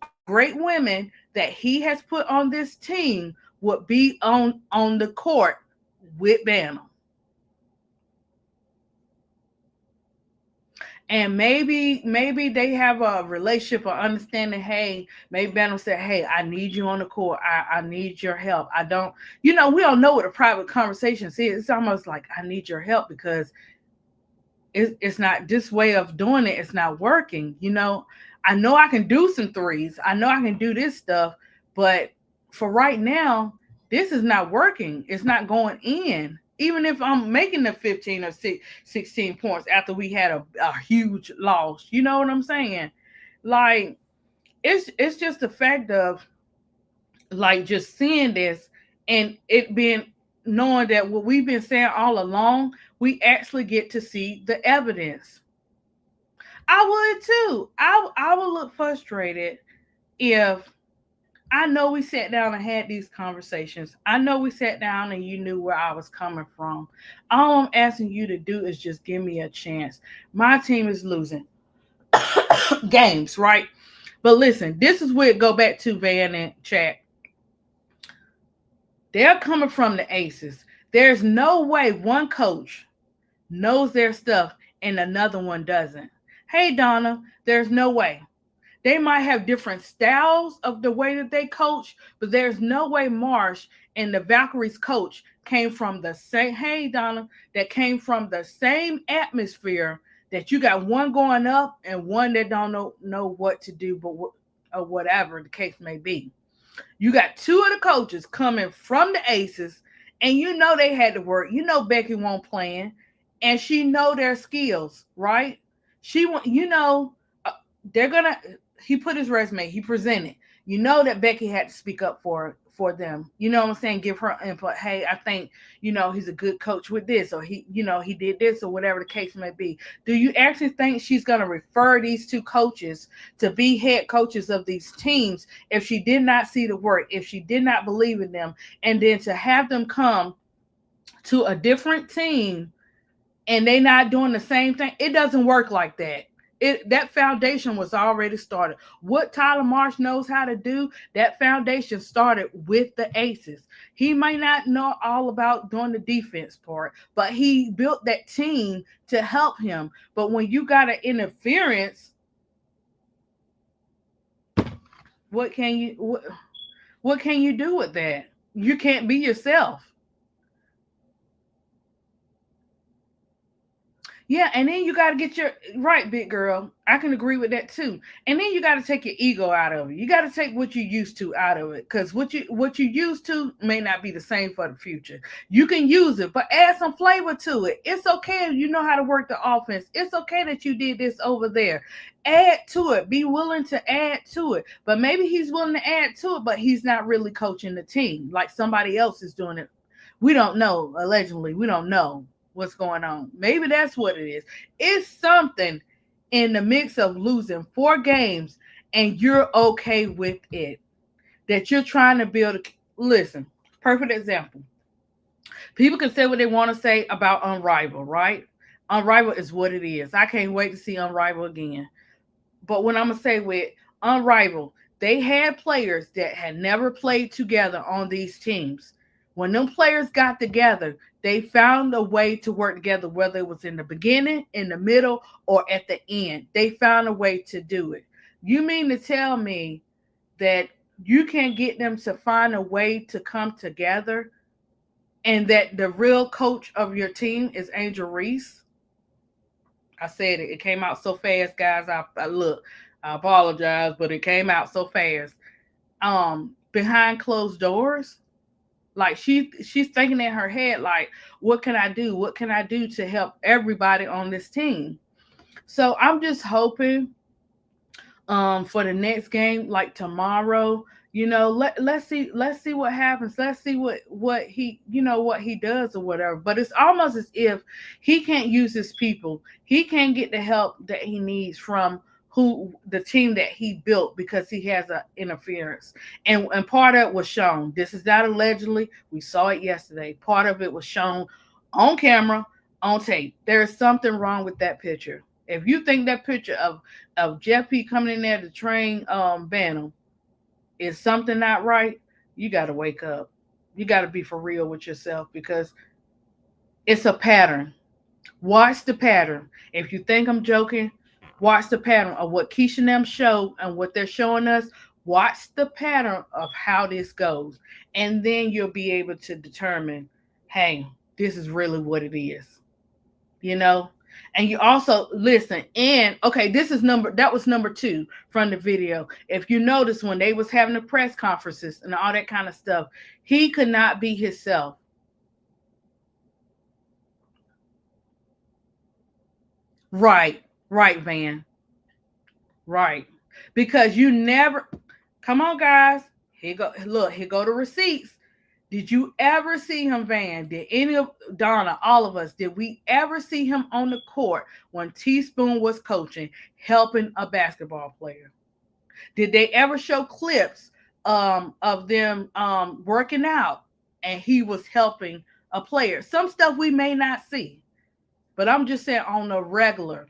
all the great women that he has put on this team would be on the court with Bannum. And maybe they have a relationship or understanding. Hey, maybe Banner said, hey, I need you on the court. I need your help. I don't, we don't know what a private conversation is. It's almost like I need your help because it's not this way of doing it. It's not working. I know I can do some threes. I know I can do this stuff, but for right now, this is not working. It's not going in. Even if I'm making the 15 or 16 points after we had a huge loss, you know what I'm saying? Like, it's just the fact of, like, just seeing this and it being knowing that what we've been saying all along, we actually get to see the evidence. I would too. I would look frustrated if I know we sat down and had these conversations. I know we sat down and you knew where I was coming from. All I'm asking you to do is just give me a chance. My team is losing games, right? But listen, this is where it go back to Van and chat. They're coming from the aces. There's no way one coach knows their stuff and another one doesn't. Hey, Donna, there's no way. They might have different styles of the way that they coach, but there's no way Marsh and the Valkyries coach came from the same, hey, Donna, that came from the same atmosphere that you got one going up and one that don't know what to do, but or whatever the case may be. You got two of the coaches coming from the aces, and they had to work. Becky won't playing, and she know their skills, right? She want, they're gonna. He put his resume. He presented. That Becky had to speak up for for them. You know what I'm saying? Give her input. Hey, I think, he's a good coach with this, or he did this, or whatever the case may be. Do you actually think she's going to refer these two coaches to be head coaches of these teams if she did not see the work, if she did not believe in them, and then to have them come to a different team and they not doing the same thing? It doesn't work like that. That foundation was already started. What Tyler Marsh knows how to do, that foundation started with the aces. He might not know all about doing the defense part, but he built that team to help him. But when you got an interference, what can what can you do with that? You can't be yourself. Yeah, and then you got to get your right, big girl. I can agree with that too. And then you got to take your ego out of it. You got to take what you used to out of it, because what you used to may not be the same for the future. You can use it, but add some flavor to it. It's okay if you know how to work the offense. It's okay that you did this over there. Add to it. Be willing to add to it. But maybe he's willing to add to it, but he's not really coaching the team like somebody else is doing it. We don't know. Allegedly, we don't know what's going on. Maybe that's what it is. It's something in the mix of losing 4 games and you're okay with it. That you're trying to build listen, perfect example. People can say what they want to say about Unrivaled, right? Unrivaled is what it is. I can't wait to see Unrivaled again. But what I'm going to say with Unrivaled, they had players that had never played together on these teams. When them players got together, they found a way to work together, whether it was in the beginning, in the middle, or at the end. They found a way to do it. You mean to tell me that you can get them to find a way to come together and that the real coach of your team is Angel Reese? I said it. It came out so fast, guys. I look. I apologize, but it came out so fast. Behind closed doors, like she's thinking in her head, like, what can I do? What can I do to help everybody on this team? So I'm just hoping for the next game, like tomorrow. Let's see what happens. Let's see what he what he does or whatever. But it's almost as if he can't use his people. He can't get the help that he needs from the team that he built, because he has an interference. And part of it was shown. This is not allegedly. We saw it yesterday. Part of it was shown on camera, on tape. There's something wrong with that picture. If you think that picture of Jeff P coming in there to train Bantam is something not right, you got to wake up. You got to be for real with yourself, because it's a pattern. Watch the pattern. If you think I'm joking, watch the pattern of what Keisha and them show and what they're showing us. Watch the pattern of how this goes. And then you'll be able to determine, hey, this is really what it is. You know? And you also listen. And okay, that was number 2 from the video. If you notice, when they was having the press conferences and all that kind of stuff, he could not be himself. Right, Van. Right. Because you never come on, guys. Here go the receipts. Did you ever see him, Van? Did any of Donna, all of us, did we ever see him on the court when Teaspoon was coaching, helping a basketball player? Did they ever show clips of them working out and he was helping a player? Some stuff we may not see, but I'm just saying on the regular.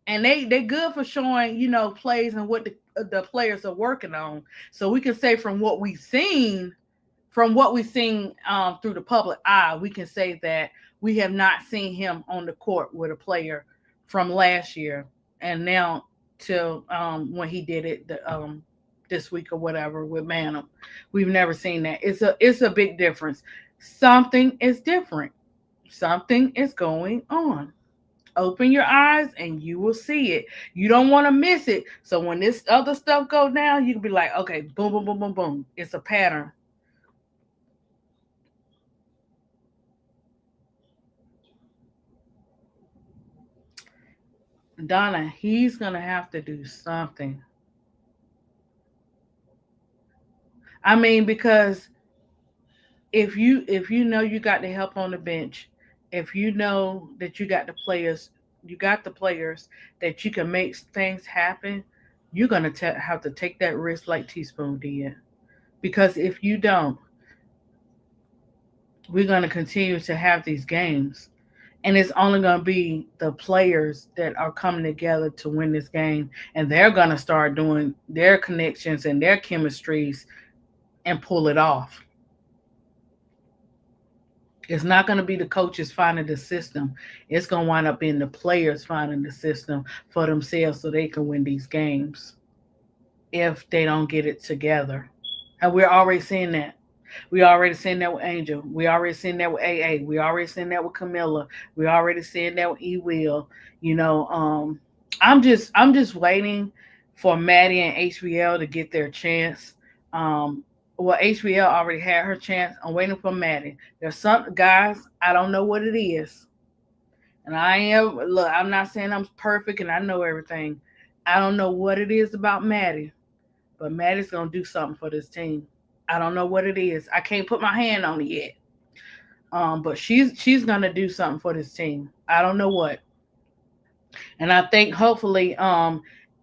And they good for showing, plays and what the players are working on. So we can say from what we've seen through the public eye, we can say that we have not seen him on the court with a player from last year and now till when he did it this week or whatever with Manham. We've never seen that. It's a big difference. Something is different. Something is going on. Open your eyes and you will see it. You don't want to miss it. So when this other stuff goes down, you can be like, okay, boom, boom, boom, boom, boom. It's a pattern. Donna, he's going to have to do something. I mean, because if you know you got the help on the bench, if you know that you got the players that you can make things happen, you're gonna have to take that risk like Teaspoon did. Because if you don't, we're gonna continue to have these games, and it's only gonna be the players that are coming together to win this game, and they're gonna start doing their connections and their chemistries and pull it off. It's not going to be the coaches finding the system. It's going to wind up being the players finding the system for themselves so they can win these games if they don't get it together. And we're already seeing that. We already seen that with Angel. We already seen that with AA. We already seen that with Kamilla. We already seen that with E Will. You know, I'm just waiting for Maddie and HBL to get their chance. Well, HBL already had her chance. I'm waiting for Maddie. There's some guys, I don't know what it is. And I am look, I'm not saying I'm perfect and I know everything. I don't know what it is about Maddie, but Maddie's gonna do something for this team. I don't know what it is. I can't put my hand on it yet. But she's gonna do something for this team. I don't know what. And I think hopefully,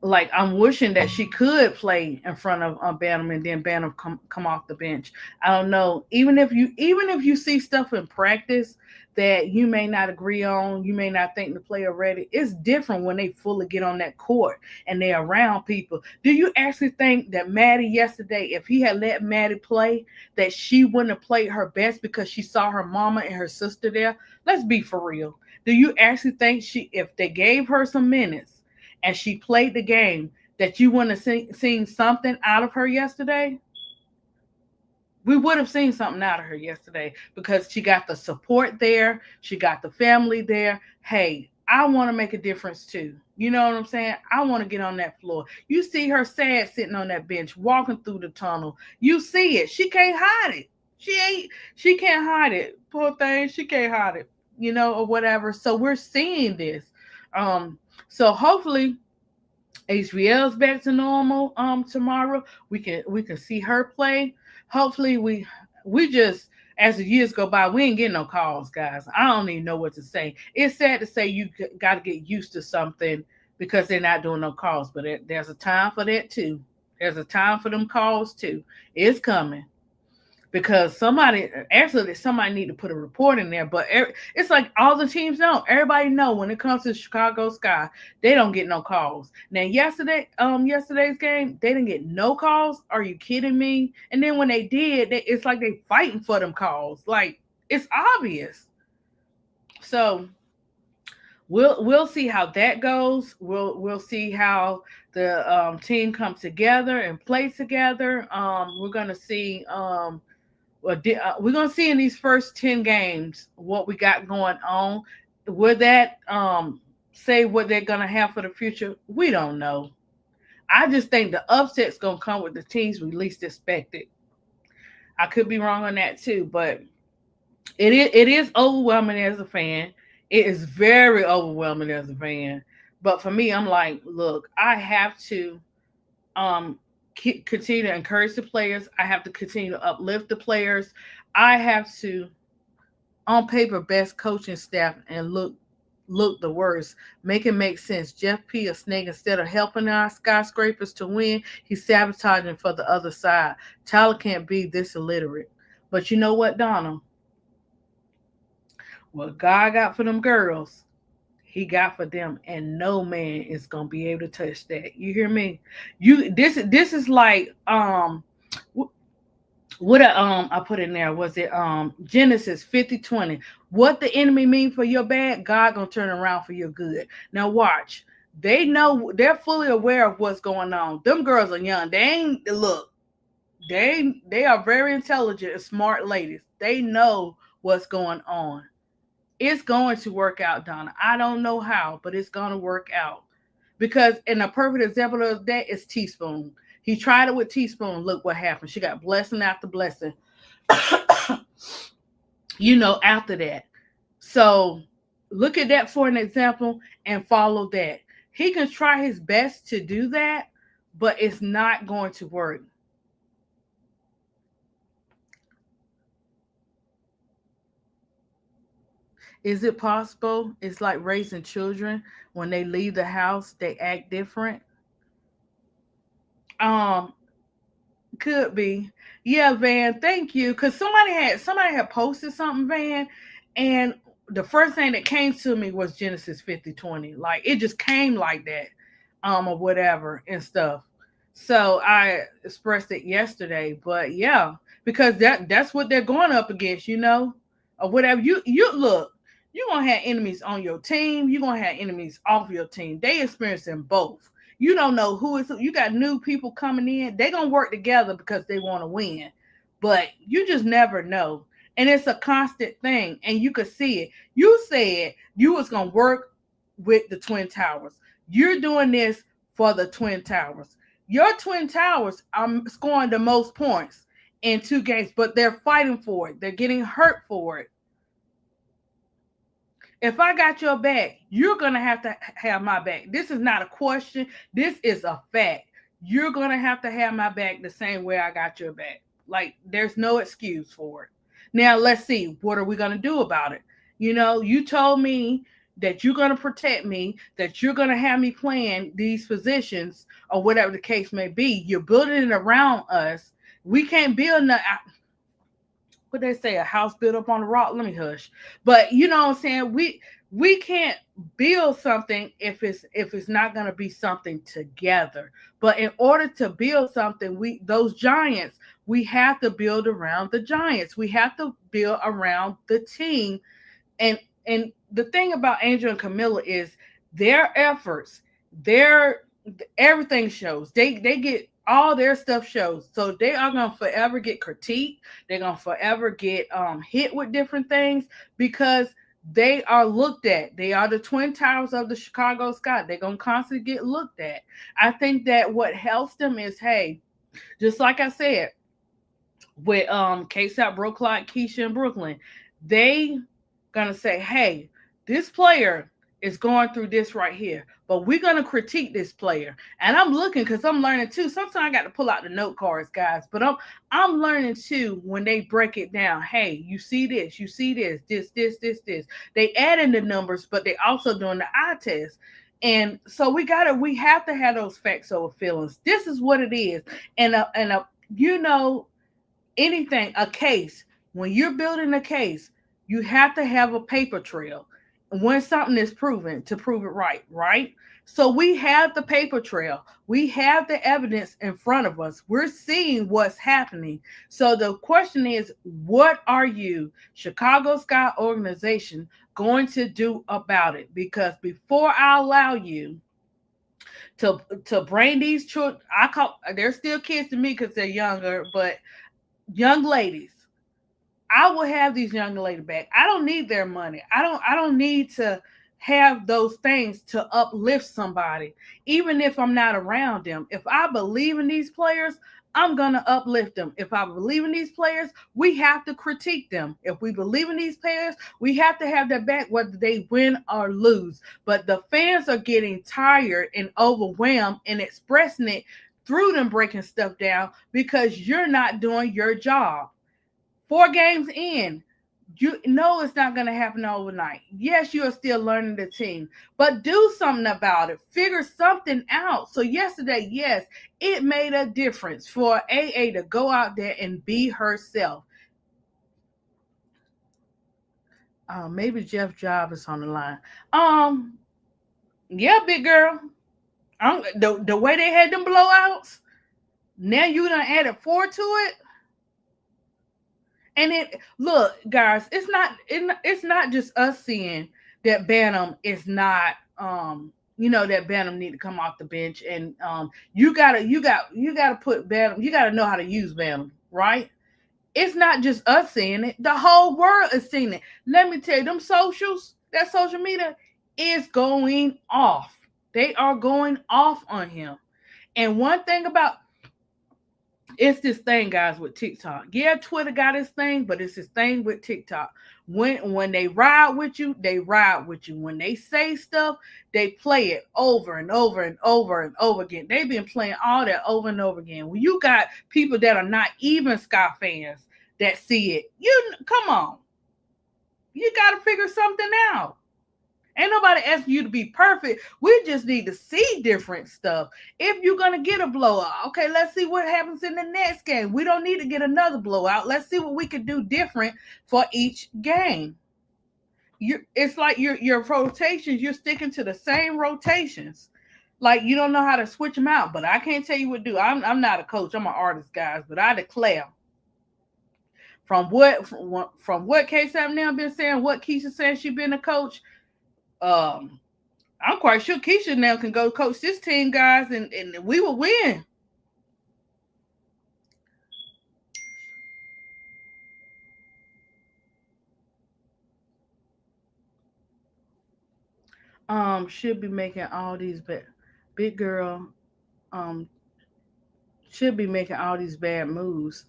like I'm wishing that she could play in front of Bantam and then Bantam come off the bench. I don't know. Even if you see stuff in practice that you may not agree on, you may not think the player ready. It's different when they fully get on that court and they're around people. Do you actually think that Maddie yesterday, if he had let Maddie play, that she wouldn't have played her best because she saw her mama and her sister there? Let's be for real. Do you actually think if they gave her some minutes and she played the game, that you wouldn't have seen something out of her yesterday? We would have seen something out of her yesterday because she got the support there. She got the family there. Hey, I want to make a difference too. You know what I'm saying? I want to get on that floor. You see her sad sitting on that bench, walking through the tunnel. You see it. She can't hide it. She can't hide it. Poor thing, she can't hide it, or whatever. So we're seeing this. So hopefully HBL's back to normal tomorrow. We can see her play. Hopefully we just, as the years go by, we ain't getting no calls, guys. I don't even know what to say. It's sad to say you got to get used to something because they're not doing no calls, but there's a time for that too. There's a time for them calls too. It's coming because somebody need to put a report in there. But it's like all the teams know. Everybody know when it comes to Chicago Sky, they don't get no calls. Now yesterday's game, they didn't get no calls. Are you kidding me? And then when they did, it's like they fighting for them calls. Like it's obvious. So we'll see how that goes. We'll see how the team comes together and play together. We're gonna see. We're gonna see in these first 10 games what we got going on. Would that say what they're gonna have for the future? We don't know. I just think the upset's gonna come with the teams we least expected. I could be wrong on that too, but it is overwhelming as a fan. It is very overwhelming as a fan. But for me, I'm like, look, I have to um continue to encourage the players. I have to continue to uplift the players. I have to, on paper, best coaching staff and look the worst. Make it make sense. Jeff P. a snake. Instead of helping our skyscrapers to win, he's sabotaging for the other side. Tyler can't be this illiterate. But you know what, Donald? What God got for them girls, he got for them, and no man is gonna be able to touch that. You hear me? This is like what I put in there, was it Genesis 50:20? What the enemy mean for your bad, God gonna turn around for your good. Now watch. They know, they're fully aware of what's going on. Them girls are young. They ain't look. They are very intelligent and smart ladies. They know what's going on. It's going to work out, Donna. I don't know how, but it's going to work out. Because, and a perfect example of that is Teaspoon. He tried it with Teaspoon. Look what happened. She got blessing after blessing. After that. So look at that for an example and follow that. He can try his best to do that, but it's not going to work. Is it possible? It's like raising children. When they leave the house, they act different. Um, Could be. Yeah, Van, thank you. Cause somebody had posted something, Van, and the first thing that came to me was Genesis 50:20. Like it just came like that, or whatever and stuff. So I expressed it yesterday. But yeah, because that's what they're going up against, or whatever. You look, you're gonna have enemies on your team, you're gonna have enemies off your team. They experiencing both. You don't know who is who. You got new people coming in. They're gonna work together because they want to win. But you just never know. And it's a constant thing. And you could see it. You said you was gonna work with the Twin Towers. You're doing this for the Twin Towers. Your Twin Towers are scoring the most points in 2 games, but they're fighting for it. They're getting hurt for it. If I got your back, you're going to have my back. This is not a question. This is a fact. You're going to have my back the same way I got your back. Like, there's no excuse for it. Now, let's see. What are we going to do about it? You told me that you're going to protect me, that you're going to have me playing these positions or whatever the case may be. You're building it around us. We can't build nothing. What they say, a house built up on the rock. Let me hush. But you know what I'm saying? We can't build something if it's not going to be something together. But in order to build something, those giants, we have to build around the giants. We have to build around the team. And the thing about Angel and Kamilla is their efforts, their everything shows. They get all their stuff shows. So they are gonna forever get critiqued. They're gonna forever get hit with different things because they are looked at. They are the Twin Towers of the Chicago sky. They're gonna constantly get looked at. I think that what helps them is, hey, just like I said, with K-Sap, Brookline, Keisha, and Brooklyn, they gonna say, hey, this player is going through this right here, but we're gonna critique this player. And I'm looking because I'm learning too. Sometimes I got to pull out the note cards, guys, but I'm learning too when they break it down. Hey, you see this, this. They add in the numbers, but they also doing the eye test. And so we have to have those facts over feelings. This is what it is. And anything, a case, when you're building a case, you have to have a paper trail when something is proven to prove it right? So we have the paper trail. We have the evidence in front of us. We're seeing what's happening. So the question is, what are you, Chicago Sky organization, going to do about it? Because before I allow you to bring these children, they're still kids to me because they're younger, but young ladies, I will have these young ladies back. I don't need their money. I don't need to have those things to uplift somebody, even if I'm not around them. If I believe in these players, I'm gonna uplift them. If I believe in these players, we have to critique them. If we believe in these players, we have to have their back, whether they win or lose. But the fans are getting tired and overwhelmed and expressing it through them breaking stuff down because you're not doing your job. 4 games in, you know it's not going to happen overnight. Yes, you are still learning the team, but do something about it. Figure something out. So yesterday, yes, it made a difference for AA to go out there and be herself. Maybe Jeff Job is on the line. Yeah, big girl. The way they had them blowouts, now you done added 4 to it. And look, guys, it's not just us seeing that Bantam is not that Bantam need to come off the bench, and you gotta put Bantam, you gotta know how to use Bantam, right? It's not just us seeing it, the whole world is seeing it. Let me tell you, them socials, that social media is going off. They are going off on him. And one thing about it's this thing, guys, with TikTok. Yeah, Twitter got his thing, but it's his thing with TikTok. When they ride with you, they ride with you. When they say stuff, they play it over and over and over and over again. They've been playing all that over and over again. When you got people that are not even Sky fans that see it, come on. You got to figure something out. Ain't nobody asking you to be perfect. We just need to see different stuff. If you're gonna get a blowout, okay, let's see what happens in the next game. We don't need to get another blowout. Let's see what we can do different for each game. It's like your rotations. You're sticking to the same rotations. Like you don't know how to switch them out. But I can't tell you what to do. I'm not a coach. I'm an artist, guys. But I declare from what K7 now been saying, what Keisha said she been a coach. Um, I'm quite sure Keisha now can go coach this team, guys, and we will win. Should be making all these big girl. Um, should be making all these bad moves.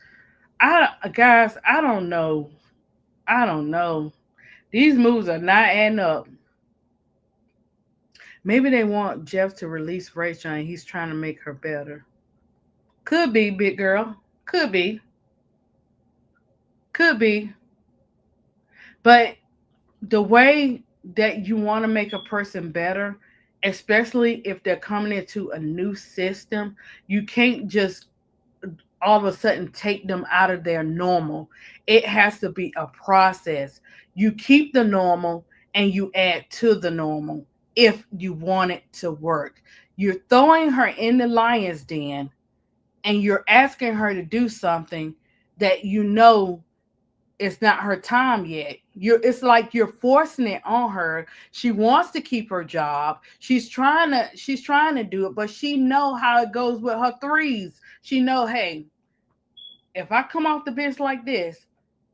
I don't know. I don't know. These moves are not adding up. Maybe they want Jeff to release Rachel and he's trying to make her better. Could be, big girl. Could be. Could be. But the way that you want to make a person better, especially if they're coming into a new system, you can't just all of a sudden take them out of their normal. It has to be a process. You keep the normal and you add to the normal if you want it to work. You're throwing her in the lion's den and you're asking her to do something that you know it's not her time yet. It's like you're forcing it on her. She wants to keep her job. She's trying to do it, but she know how it goes with her threes. She know, hey, if I come off the bench like this,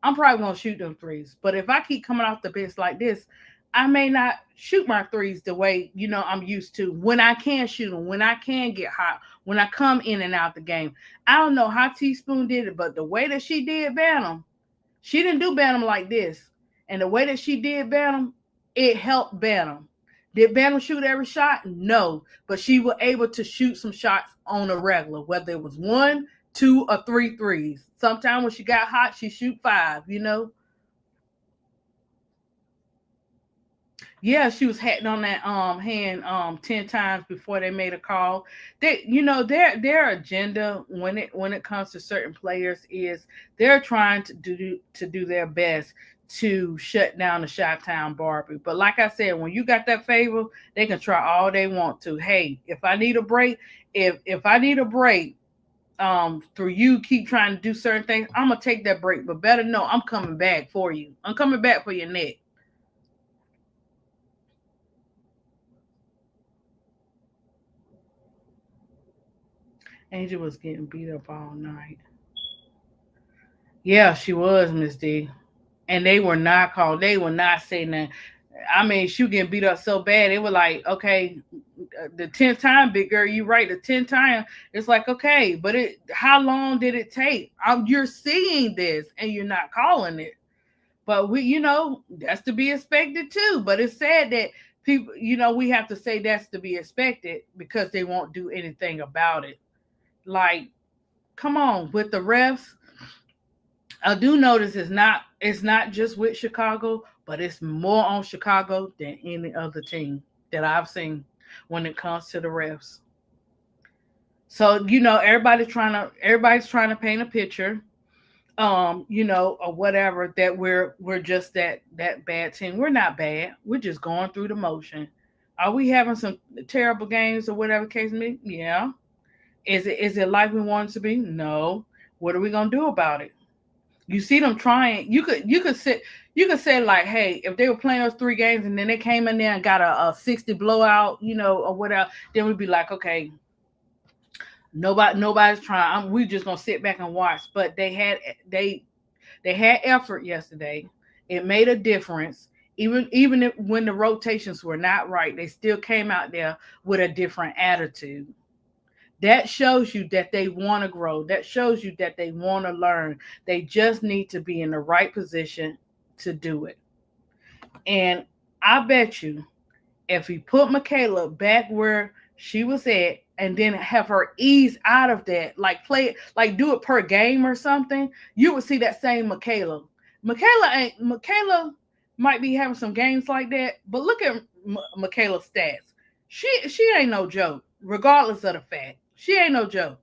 I'm probably gonna shoot them threes. But if I keep coming off the bench like this, I may not shoot my threes the way I'm used to when I can shoot them, when I can get hot, when I come in and out the game. I don't know how Teaspoon did it, but the way that she did Bantam, she didn't do Bantam like this. And the way that she did Bantam, it helped Bantam. Did Bantam shoot every shot? No. But she was able to shoot some shots on a regular, whether it was one, two, or three threes. Sometimes when she got hot, she shoot five. Yeah, she was hatting on that hand 10 times before they made a call. Their agenda when it comes to certain players is they're trying to do their best to shut down the Shot Town Barbie. But like I said, when you got that favor, they can try all they want to. Hey, if I need a break, if I need a break, through you keep trying to do certain things, I'm gonna take that break. But better know I'm coming back for you. I'm coming back for your neck. Angel was getting beat up all night. Yeah, she was, Miss D. And they were not called. They were not saying that. I mean, she was getting beat up so bad. It was like, okay, the 10th time, big girl, you right. The 10th time, it's like, okay, but how long did it take? You're seeing this and you're not calling it. But that's to be expected too. But it's sad that people, we have to say that's to be expected because they won't do anything about it. Like, come on, with the refs, I do notice it's not just with Chicago, but it's more on Chicago than any other team that I've seen when it comes to the refs. So everybody's trying to paint a picture, or whatever, that we're just that bad team. We're not bad. We're just going through the motion. Are we having some terrible games or whatever case may be? Yeah. Is it like we want it to be? No. What are we gonna do about it? You see them trying. You could say like, hey, if they were playing those 3 games and then they came in there and got a 60 blowout, or whatever, then we'd be like, okay, nobody's trying. We just gonna sit back and watch. But they had effort yesterday. It made a difference. Even when the rotations were not right, they still came out there with a different attitude. That shows you that they want to grow. That shows you that they want to learn. They just need to be in the right position to do it. And I bet you if we put Michaela back where she was at and then have her ease out of that, like play it, like do it per game or something, you would see that same Michaela. Michaela might be having some games like that. But look at Michaela's stats. She ain't no joke, regardless of the fact. She ain't no joke.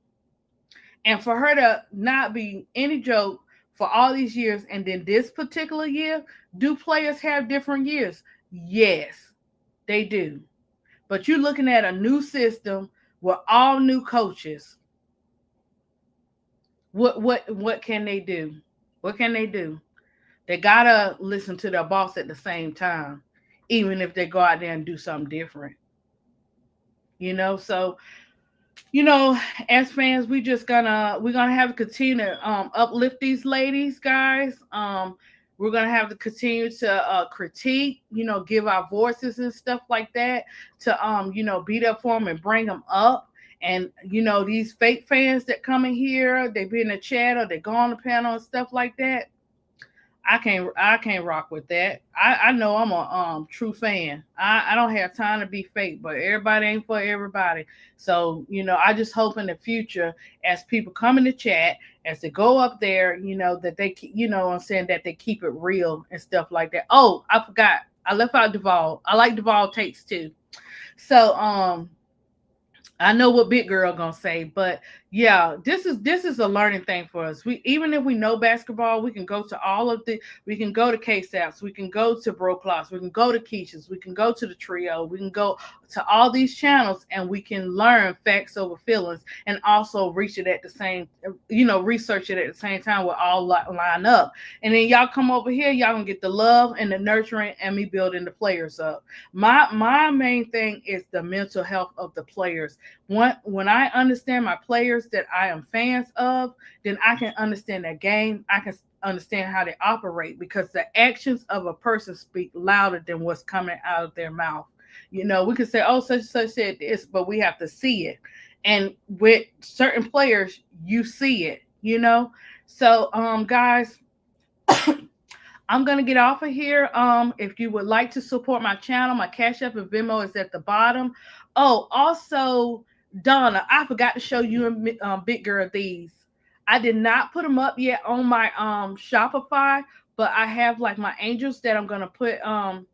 And for her to not be any joke for all these years, and then this particular year, do players have different years? Yes, they do. But you're looking at a new system with all new coaches. What can they do? What can they do? They gotta listen to their boss at the same time, even if they go out there and do something different. So as fans, we're gonna have to continue to uplift these ladies, guys. We're gonna have to continue to critique, give our voices and stuff like that, to be there for them and bring them up. And these fake fans that come in here, they be in the chat or they go on the panel and stuff like that. I can't rock with that. I know I'm a true fan. I don't have time to be fake, but everybody ain't for everybody. So, I just hope in the future, as people come in the chat, as they go up there, that they I'm saying, that they keep it real and stuff like that. Oh, I forgot. I left out Duval. I like Duval takes too. So I know what Big Girl gonna say, but yeah, this is a learning thing for us. We, even if we know basketball, we can go to we can go to KSAPs, we can go to Bro Clocks, we can go to Keisha's, we can go to the Trio, we can go to all these channels, and we can learn facts over feelings, and also reach it at the same, research it at the same time. We'll all line up, and then y'all come over here, y'all gonna get the love and the nurturing, and me building the players up. My main thing is the mental health of the players. When I understand my players that I am fans of, then I can understand their game. I can understand how they operate, because the actions of a person speak louder than what's coming out of their mouth. We can say, oh, such and such said this, but we have to see it. And with certain players, you see it. So, guys, I'm gonna get off of here. If you would like to support my channel, my Cash App and Venmo is at the bottom. Oh, also, Donna, I forgot to show you and Big Girl these. I did not put them up yet on my Shopify, but I have like my angels that I'm gonna put on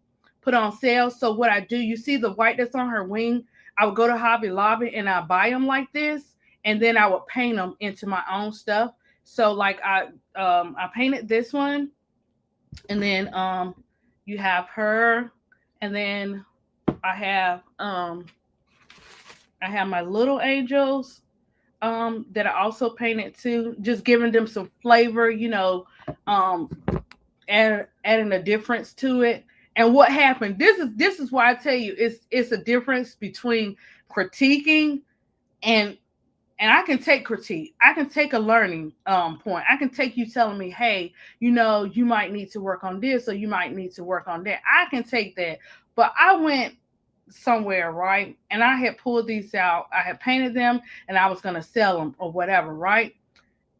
sale. So what I do, you see the white that's on her wing? I would go to Hobby Lobby and I buy them like this, and then I would paint them into my own stuff. So like I painted this one, and then you have her, and then I have my little angels that I also painted too, just giving them some flavor, adding a difference to it. And what happened? This is why I tell you, it's a difference between critiquing and I can take critique. I can take a learning point. I can take you telling me, hey, you might need to work on this, or you might need to work on that. I can take that. But I went somewhere, right? And I had pulled these out. I had painted them, and I was going to sell them or whatever, right?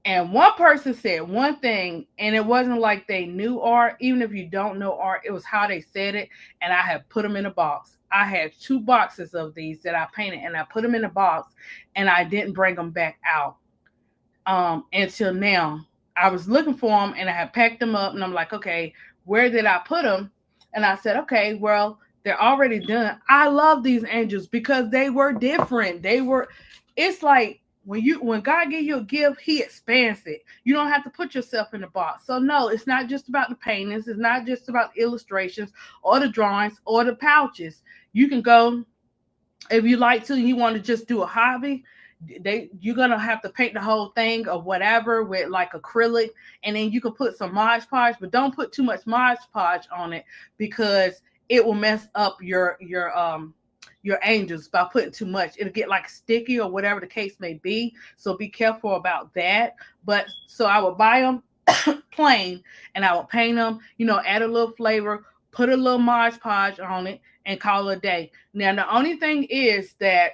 And one person said one thing, and it wasn't like they knew art. Even if you don't know art, it was how they said it. And I had put them in a box. I had 2 boxes of these that I painted, and I put them in a box, and I didn't bring them back out until now. I was looking for them, and I had packed them up, and I'm like, okay, where did I put them? And I said, okay, well, they're already done. I love these angels because they were different. It's like, when God gives you a gift, he expands it. You don't have to put yourself in a box. So no, it's not just about the paintings. It's not just about illustrations or the drawings or the pouches. You can go, if you like to, you want to just do a hobby, you're gonna have to paint the whole thing or whatever with like acrylic, and then you can put some Mod Podge, but don't put too much Mod Podge on it, because it will mess up your angels by putting too much. It'll get like sticky or whatever the case may be. So be careful about that. But so I would buy them plain, and I would paint them, add a little flavor, put a little Mod Podge on it, and call it a day. Now, the only thing is that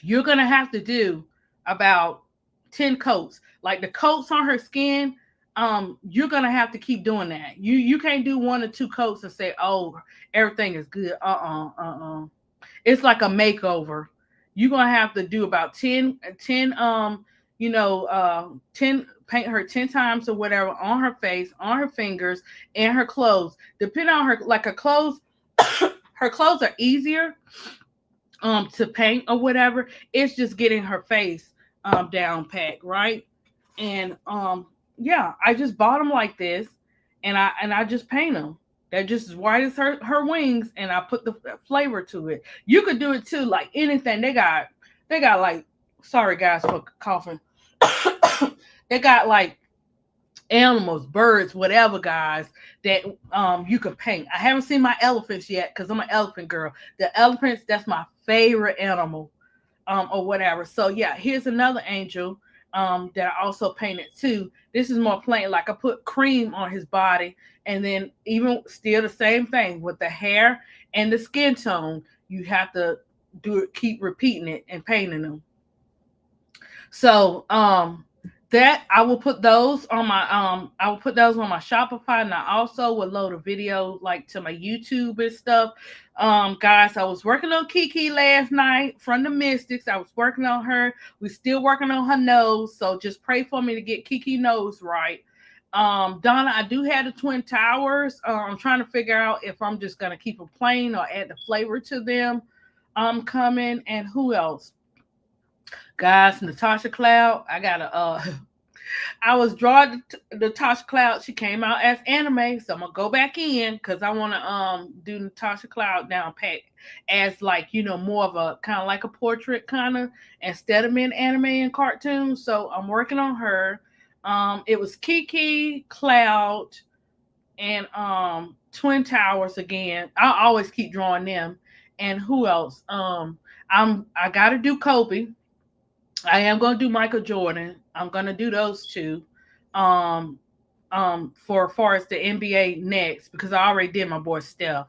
you're going to have to do about 10 coats. Like the coats on her skin, you're going to have to keep doing that. You can't do 1 or 2 coats and say, oh, everything is good. It's like a makeover. You're going to have to do about 10 paint her 10 times or whatever on her face, on her fingers, and her clothes. Depending on her, like her clothes, her clothes are easier to paint or whatever. It's just getting her face down packed, right? And yeah, I just bought them like this, and I just paint them. They're just as white as her wings, and I put the flavor to it. You could do it too, like anything. They got like, sorry guys for coughing. They got like animals, birds, whatever, guys, that you could paint. I haven't seen my elephants yet because I'm an elephant girl. The elephants, that's my favorite animal, or whatever. So yeah, here's another angel that I also painted too. This is more plain, like I put cream on his body, and then even still the same thing with the hair and the skin tone. You have to do it, keep repeating it and painting them. So that I will put those on my Shopify, and I also will load a video like to my YouTube and stuff. Guys, I was working on Kiki last night from the Mystics. I was working on her. We're still working on her nose, so just pray for me to get Kiki nose right. Donna, I do have the Twin Towers. I'm trying to figure out if I'm just gonna keep them plain or add the flavor to them. Coming, and who else? Guys, Natasha Cloud. I was drawn to Natasha Cloud. She came out as anime, so I'm gonna go back in because I want to do Natasha Cloud down pat as like more of a kind of like a portrait kind of instead of being anime and cartoons. So I'm working on her. It was Kiki, Cloud, and Twin Towers again. I always keep drawing them. And who else? I gotta do Kobe. I am gonna do Michael Jordan. I'm gonna do those two. Um, for as far as the NBA next, because I already did my boy Steph.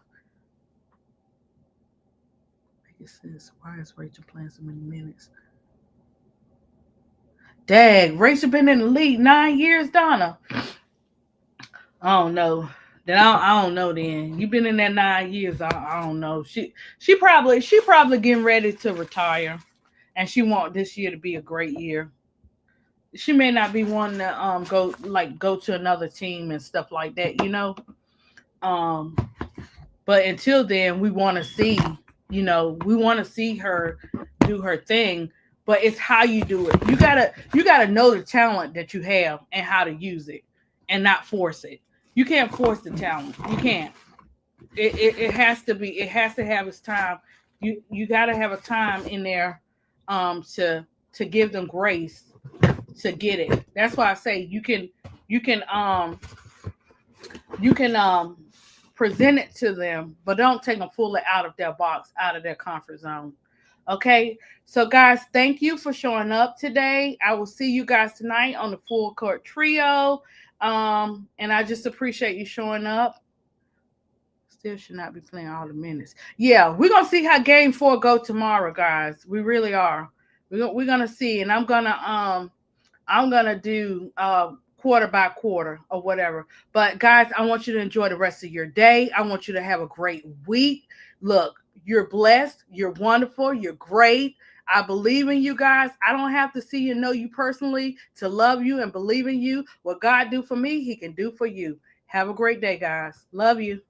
Why is Rachel playing so many minutes? Dang, Rachel been in the league 9 years, Donna. I don't know. Then I don't know. Then you've been in that 9 years. I don't know. She probably getting ready to retire, and she want this year to be a great year. She may not be one to go to another team and stuff like that. Um, but until then, we want to see her do her thing. But it's how you do it. You gotta know the talent that you have and how to use it, and not force it. You can't force the talent. You can't. It has to be. It has to have its time. You got to have a time in there, to give them grace to get it. That's why I say you can present it to them, but don't take them fully out of their box, out of their comfort zone. Okay, so guys, thank you for showing up today. I will see you guys tonight on the Full Court Trio. And I just appreciate you showing up. Still should not be playing all the minutes. Yeah, we're gonna see how game 4 go tomorrow, guys. We really are. We're gonna see, and I'm gonna do quarter by quarter or whatever. But guys, I want you to enjoy the rest of your day. I want you to have a great week. Look, you're blessed, you're wonderful, you're great. I believe in you guys. I don't have to see you, know you personally to love you and believe in you. What God do for me, he can do for you. Have a great day, guys. Love you.